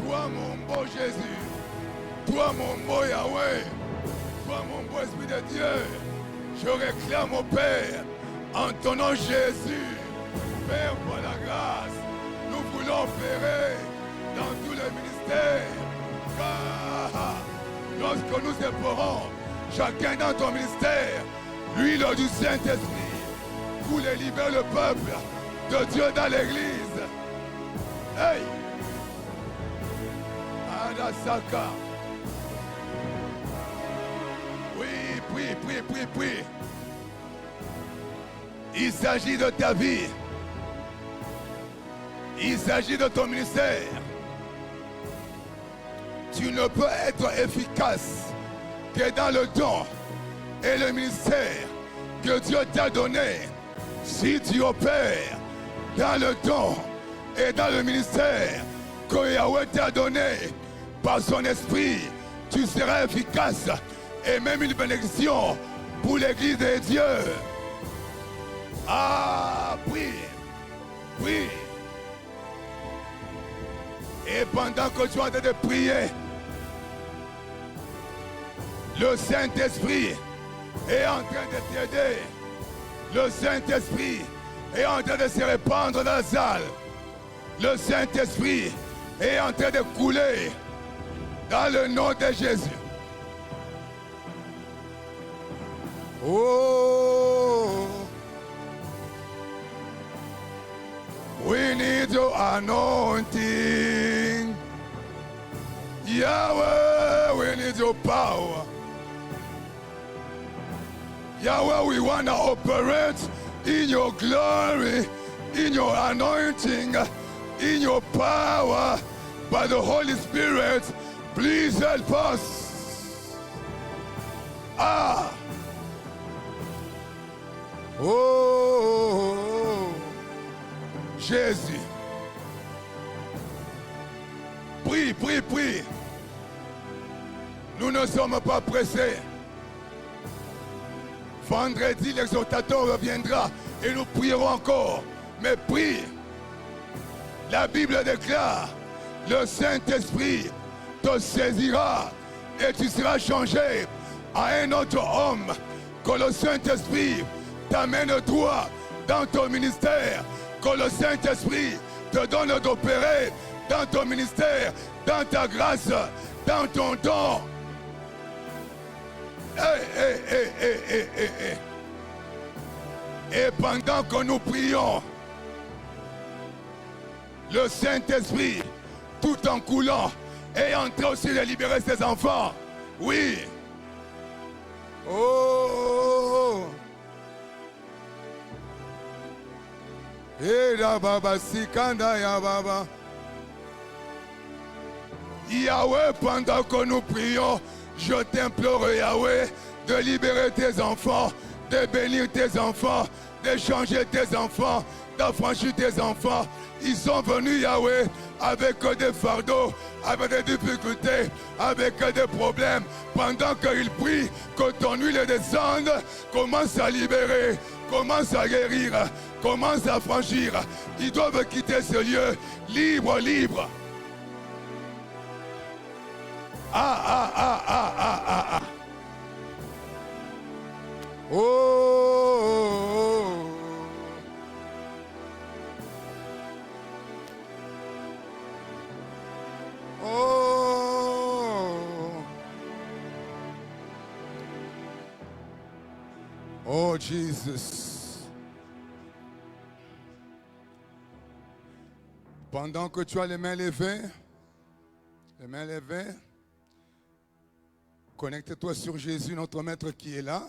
Toi mon beau Jésus. Toi mon beau Yahweh. Toi mon beau Esprit de Dieu. Je réclame au Père, en ton nom Jésus. Père, pour la grâce. Nous voulons opérer dans tous les ministères. déporons chacun dans ton ministère l'huile du Saint-Esprit pour les libérer le peuple de Dieu dans l'église. Hey! Adasaka. Oui, prie. Il s'agit de ta vie. Il s'agit de ton ministère. Tu ne peux être efficace que dans le don et le ministère que Dieu t'a donné. Si tu opères dans le don et dans le ministère que Yahweh t'a donné par son esprit, tu seras efficace et même une bénédiction pour l'église de Dieu. Ah, oui. Et pendant que tu es en train de prier, le Saint-Esprit est en train de t'aider. Le Saint-Esprit est en train de se répandre dans la salle. Le Saint-Esprit est en train de couler dans le nom de Jésus. Oh, we need your anointing. Yahweh, we need your power. Yahweh, we want to operate in your glory, in your anointing, in your power. By the Holy Spirit, please help us. Ah. Oh, Jésus. Prie. Nous ne sommes pas pressés. Vendredi, l'exhortateur reviendra et nous prierons encore. Mais prie. La Bible déclare, le Saint-Esprit te saisira et tu seras changé à un autre homme. Que le Saint-Esprit t'amène toi dans ton ministère. Que le Saint-Esprit te donne d'opérer dans ton ministère, dans ta grâce, dans ton don. Et pendant que nous prions, le Saint-Esprit, tout en coulant, est en train aussi de libérer ses enfants. Oui. Oh. Yahweh, pendant que nous prions, je t'implore, Yahweh, de libérer tes enfants, de bénir tes enfants, de changer tes enfants, d'affranchir tes enfants. Ils sont venus, Yahweh, avec des fardeaux, avec des difficultés, avec des problèmes. Pendant qu'ils prient, que ton huile descende, commence à libérer, commence à guérir, commence à franchir. Ils doivent quitter ce lieu libre. Ah. Oh. Oh, Jesus. Pendant que tu as les mains levées, connecte-toi sur Jésus, notre Maître qui est là.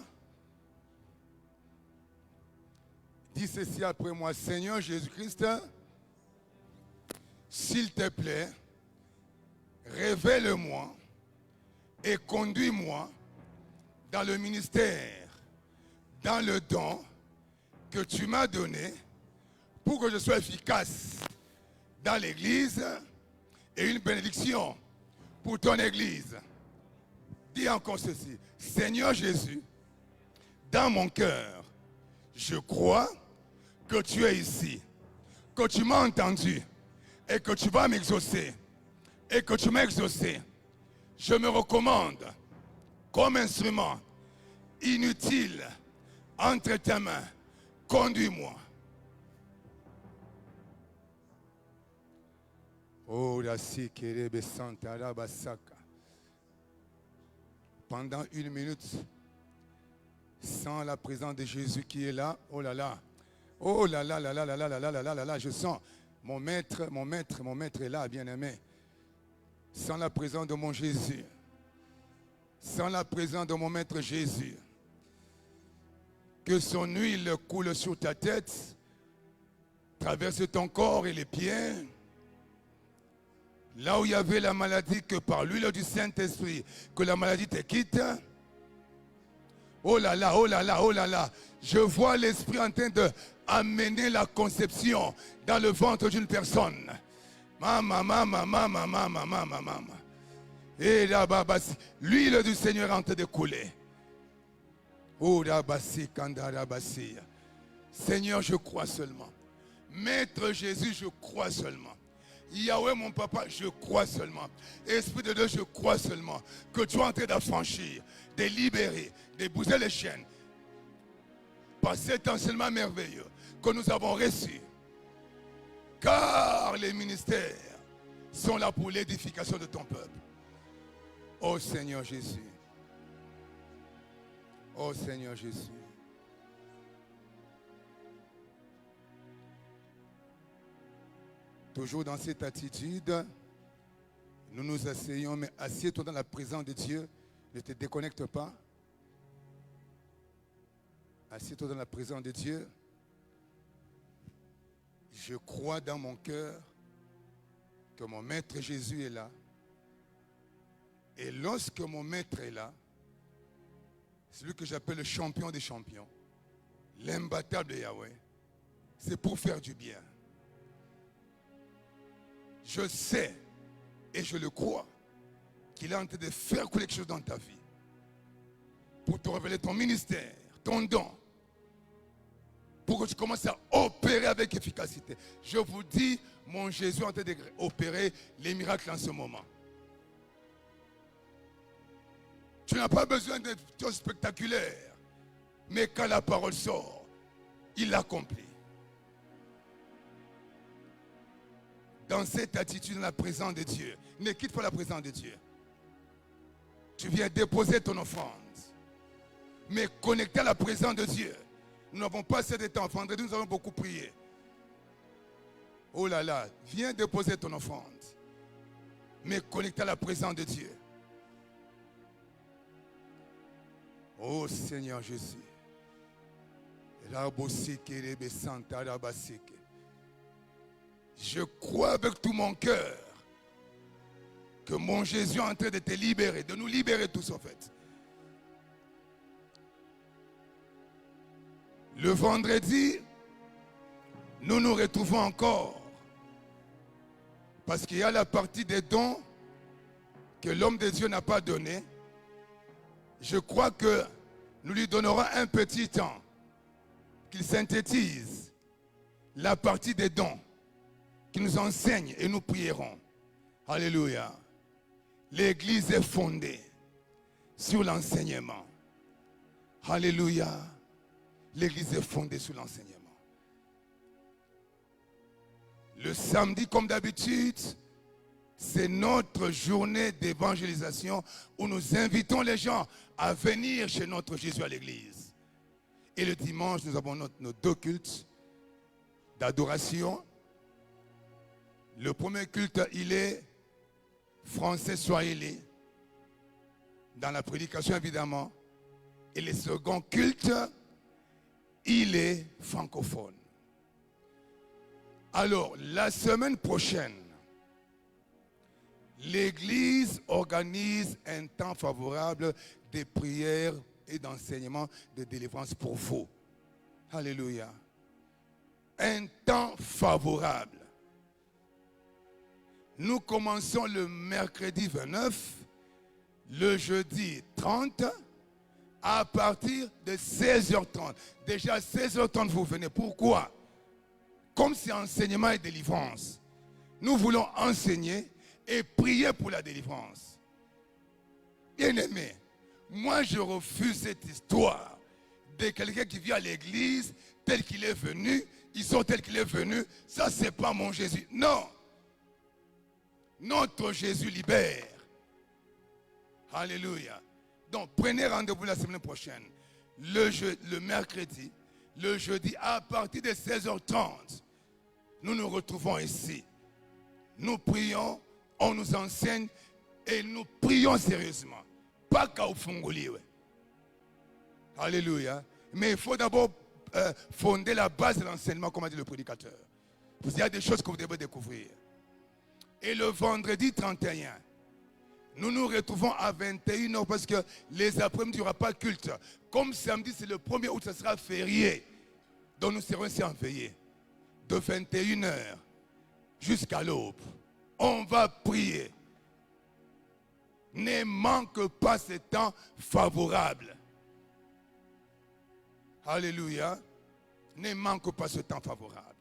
Dis ceci après moi. Seigneur Jésus-Christ, s'il te plaît, révèle-moi et conduis-moi dans le ministère, dans le don que tu m'as donné pour que je sois efficace dans l'église et une bénédiction pour ton église. Dis encore ceci. Seigneur Jésus, dans mon cœur, je crois que tu es ici, que tu m'as entendu et que tu vas m'exaucer et que tu m'as exaucé. Je me recommande comme instrument inutile entre tes mains. Conduis-moi. Oh, la sikerebe santa la basaka. pendant 1 minute, sans la présence de Jésus qui est là. Oh là là. Oh là là là là là là là là là là là. Je sens mon maître est là, bien-aimé. Sans la présence de mon Jésus. Sans la présence de mon maître Jésus. Que son huile coule sur ta tête, traverse ton corps et les pieds. Là où il y avait la maladie, que par l'huile du Saint-Esprit, que la maladie te quitte. Oh là là, oh là là, oh là là. Je vois l'Esprit en train d'amener la conception dans le ventre d'une personne. Et là, l'huile du Seigneur est en train de couler. Oh, Seigneur, je crois seulement. Maître Jésus, je crois seulement. Yahweh, mon papa, je crois seulement. Esprit de Dieu, je crois seulement que tu es en train d'affranchir, de libérer, de bouger les chaînes. Par cet enseignement merveilleux que nous avons reçu. Car les ministères sont là pour l'édification de ton peuple. Oh Seigneur Jésus. Oh Seigneur Jésus. Toujours dans cette attitude, nous nous asseyons, mais assieds-toi dans la présence de Dieu. Ne te déconnecte pas. Assieds-toi dans la présence de Dieu. Je crois dans mon cœur que mon maître Jésus est là. Et lorsque mon maître est là, celui que j'appelle le champion des champions, l'imbattable Yahweh, c'est pour faire du bien. Je sais et je le crois qu'il est en train de faire quelque chose dans ta vie pour te révéler ton ministère, ton don, pour que tu commences à opérer avec efficacité. Je vous dis, mon Jésus est en train d'opérer les miracles en ce moment. Tu n'as pas besoin de choses spectaculaires, mais quand la parole sort, il l'accomplit. Dans cette attitude, dans la présence de Dieu, ne quitte pas la présence de Dieu. Tu viens déposer ton offrande, mais connecté à la présence de Dieu. Nous n'avons pas assez de temps. Vendredi, nous avons beaucoup prié. Oh là là, viens déposer ton offrande, mais connecté à la présence de Dieu. Oh Seigneur Jésus. Je crois avec tout mon cœur que mon Jésus est en train de te libérer, de nous libérer tous en fait. Le vendredi, nous nous retrouvons encore parce qu'il y a la partie des dons que l'homme de Dieu n'a pas donné. Je crois que nous lui donnerons un petit temps qu'il synthétise la partie des dons, qu'il nous enseigne et nous prierons. Alléluia. L'église est fondée sur l'enseignement. Alléluia. L'église est fondée sur l'enseignement. Le samedi, comme d'habitude, c'est notre journée d'évangélisation où nous invitons les gens à venir chez notre Jésus à l'église. Et le dimanche, nous avons nos deux cultes d'adoration. Le premier culte, il est français swahili, dans la prédication évidemment. Et le second culte, il est francophone. Alors, la semaine prochaine, l'Église organise un temps favorable de prière et d'enseignement de délivrance pour vous. Alléluia. Un temps favorable. Nous commençons le mercredi 29, le jeudi 30, à partir de 16h30. Déjà à 16h30, vous venez. Pourquoi? Comme c'est enseignement et délivrance, nous voulons enseigner et prier pour la délivrance. Bien-aimé, moi je refuse cette histoire de quelqu'un qui vient à l'église tel qu'il est venu, il sort tel qu'il est venu. Ça, c'est pas mon Jésus. Non. Notre Jésus libère. Alléluia. Donc, prenez rendez-vous la semaine prochaine. Le mercredi, le jeudi, à partir de 16h30, nous nous retrouvons ici. Nous prions, on nous enseigne et nous prions sérieusement. Pas qu'à Fungoli. Alléluia. Mais il faut d'abord fonder la base de l'enseignement, comme a dit le prédicateur. Parce qu'il y a des choses que vous devez découvrir. Et le vendredi 31, nous nous retrouvons à 21h parce que les après-midi, il n'y aura pas de culte. Comme samedi, c'est le 1er août, ce sera férié. Donc nous serons ici en veillée. De 21h jusqu'à l'aube. On va prier. Ne manque pas ce temps favorable. Alléluia. Ne manque pas ce temps favorable.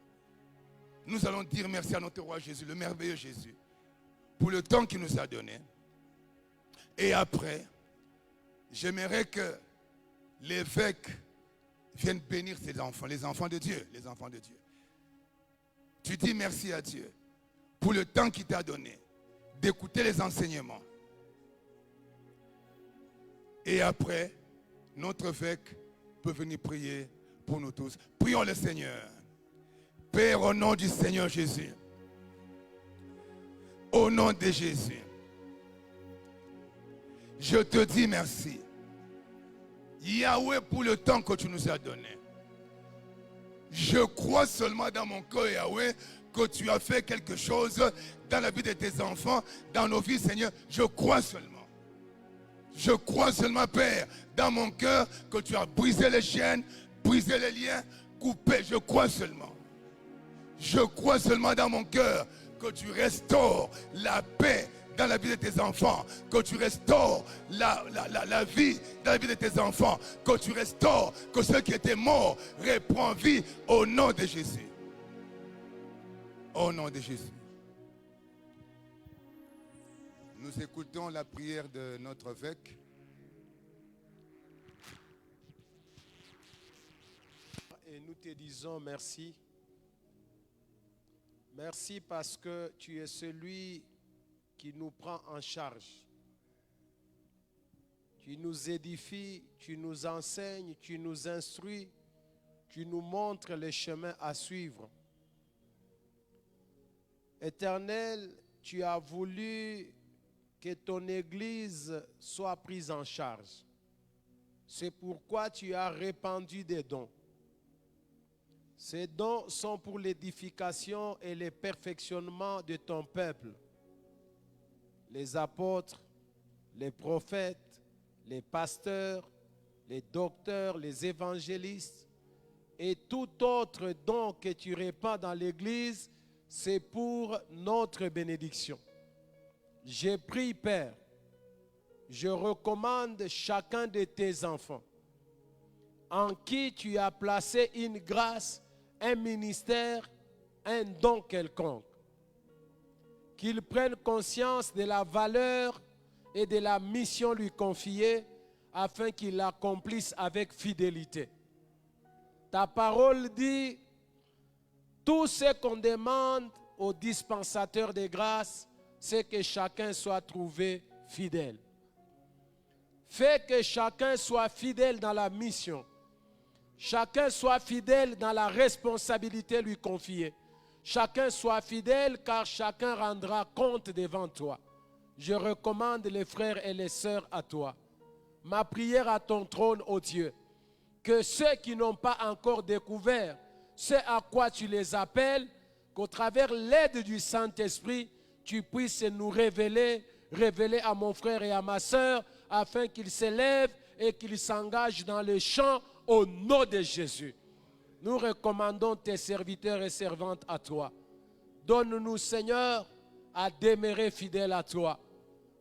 Nous allons dire merci à notre roi Jésus, le merveilleux Jésus, pour le temps qu'il nous a donné. Et après, j'aimerais que l'évêque vienne bénir ses enfants, les enfants de Dieu, les enfants de Dieu. Tu dis merci à Dieu pour le temps qu'il t'a donné d'écouter les enseignements. Et après, notre évêque peut venir prier pour nous tous. Prions le Seigneur. Père, au nom du Seigneur Jésus, au nom de Jésus, je te dis merci. Yahweh, pour le temps que tu nous as donné. Je crois seulement dans mon cœur, Yahweh, que tu as fait quelque chose dans la vie de tes enfants, dans nos vies, Seigneur. Je crois seulement. Je crois seulement, Père, dans mon cœur, que tu as brisé les chaînes, brisé les liens, coupé. Je crois seulement. Je crois seulement dans mon cœur que tu restaures la paix dans la vie de tes enfants, que tu restaures la vie dans la vie de tes enfants, que tu restaures, que ceux qui étaient morts reprennent vie au nom de Jésus. Au nom de Jésus. Nous écoutons la prière de notre évêque. Et nous te disons merci. Merci parce que tu es celui qui nous prend en charge. Tu nous édifies, tu nous enseignes, tu nous instruis, tu nous montres les chemins à suivre. Éternel, tu as voulu que ton Église soit prise en charge. C'est pourquoi tu as répandu des dons. Ces dons sont pour l'édification et le perfectionnement de ton peuple. Les apôtres, les prophètes, les pasteurs, les docteurs, les évangélistes et tout autre don que tu répands dans l'Église, c'est pour notre bénédiction. Je prie, Père, je recommande chacun de tes enfants en qui tu as placé une grâce, un ministère, un don quelconque. Qu'ils prennent conscience de la valeur et de la mission lui confiée afin qu'il l'accomplisse avec fidélité. Ta parole dit, tout ce qu'on demande au dispensateur de grâce, c'est que chacun soit trouvé fidèle. Fais que chacun soit fidèle dans la mission. Chacun soit fidèle dans la responsabilité lui confiée. Chacun soit fidèle car chacun rendra compte devant toi. Je recommande les frères et les sœurs à toi. Ma prière à ton trône, ô Dieu, que ceux qui n'ont pas encore découvert ce à quoi tu les appelles, qu'au travers l'aide du Saint-Esprit, tu puisses nous révéler à mon frère et à ma sœur, afin qu'ils s'élèvent et qu'ils s'engagent dans le champ au nom de Jésus. Nous recommandons tes serviteurs et servantes à toi. Donne-nous, Seigneur, à demeurer fidèles à toi,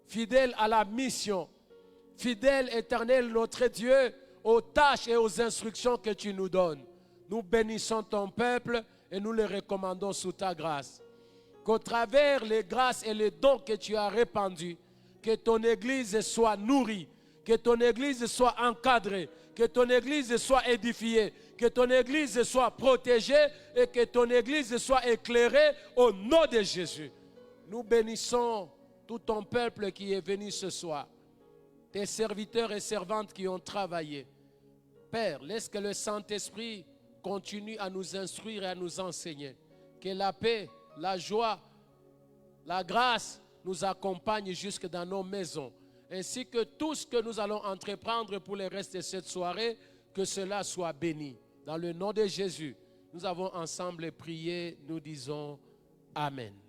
fidèles à la mission, fidèles, Éternel, notre Dieu, aux tâches et aux instructions que tu nous donnes. Nous bénissons ton peuple et nous les recommandons sous ta grâce. Qu'au travers les grâces et les dons que tu as répandus, que ton Église soit nourrie, que ton Église soit encadrée, que ton Église soit édifiée, que ton Église soit protégée et que ton Église soit éclairée au nom de Jésus. Nous bénissons tout ton peuple qui est venu ce soir. tes serviteurs et servantes qui ont travaillé. Père, laisse que le Saint-Esprit continue à nous instruire et à nous enseigner. Que la paix, la joie, la grâce nous accompagnent jusque dans nos maisons. Ainsi que tout ce que nous allons entreprendre pour le reste de cette soirée, que cela soit béni. Dans le nom de Jésus, nous avons ensemble prié, nous disons Amen.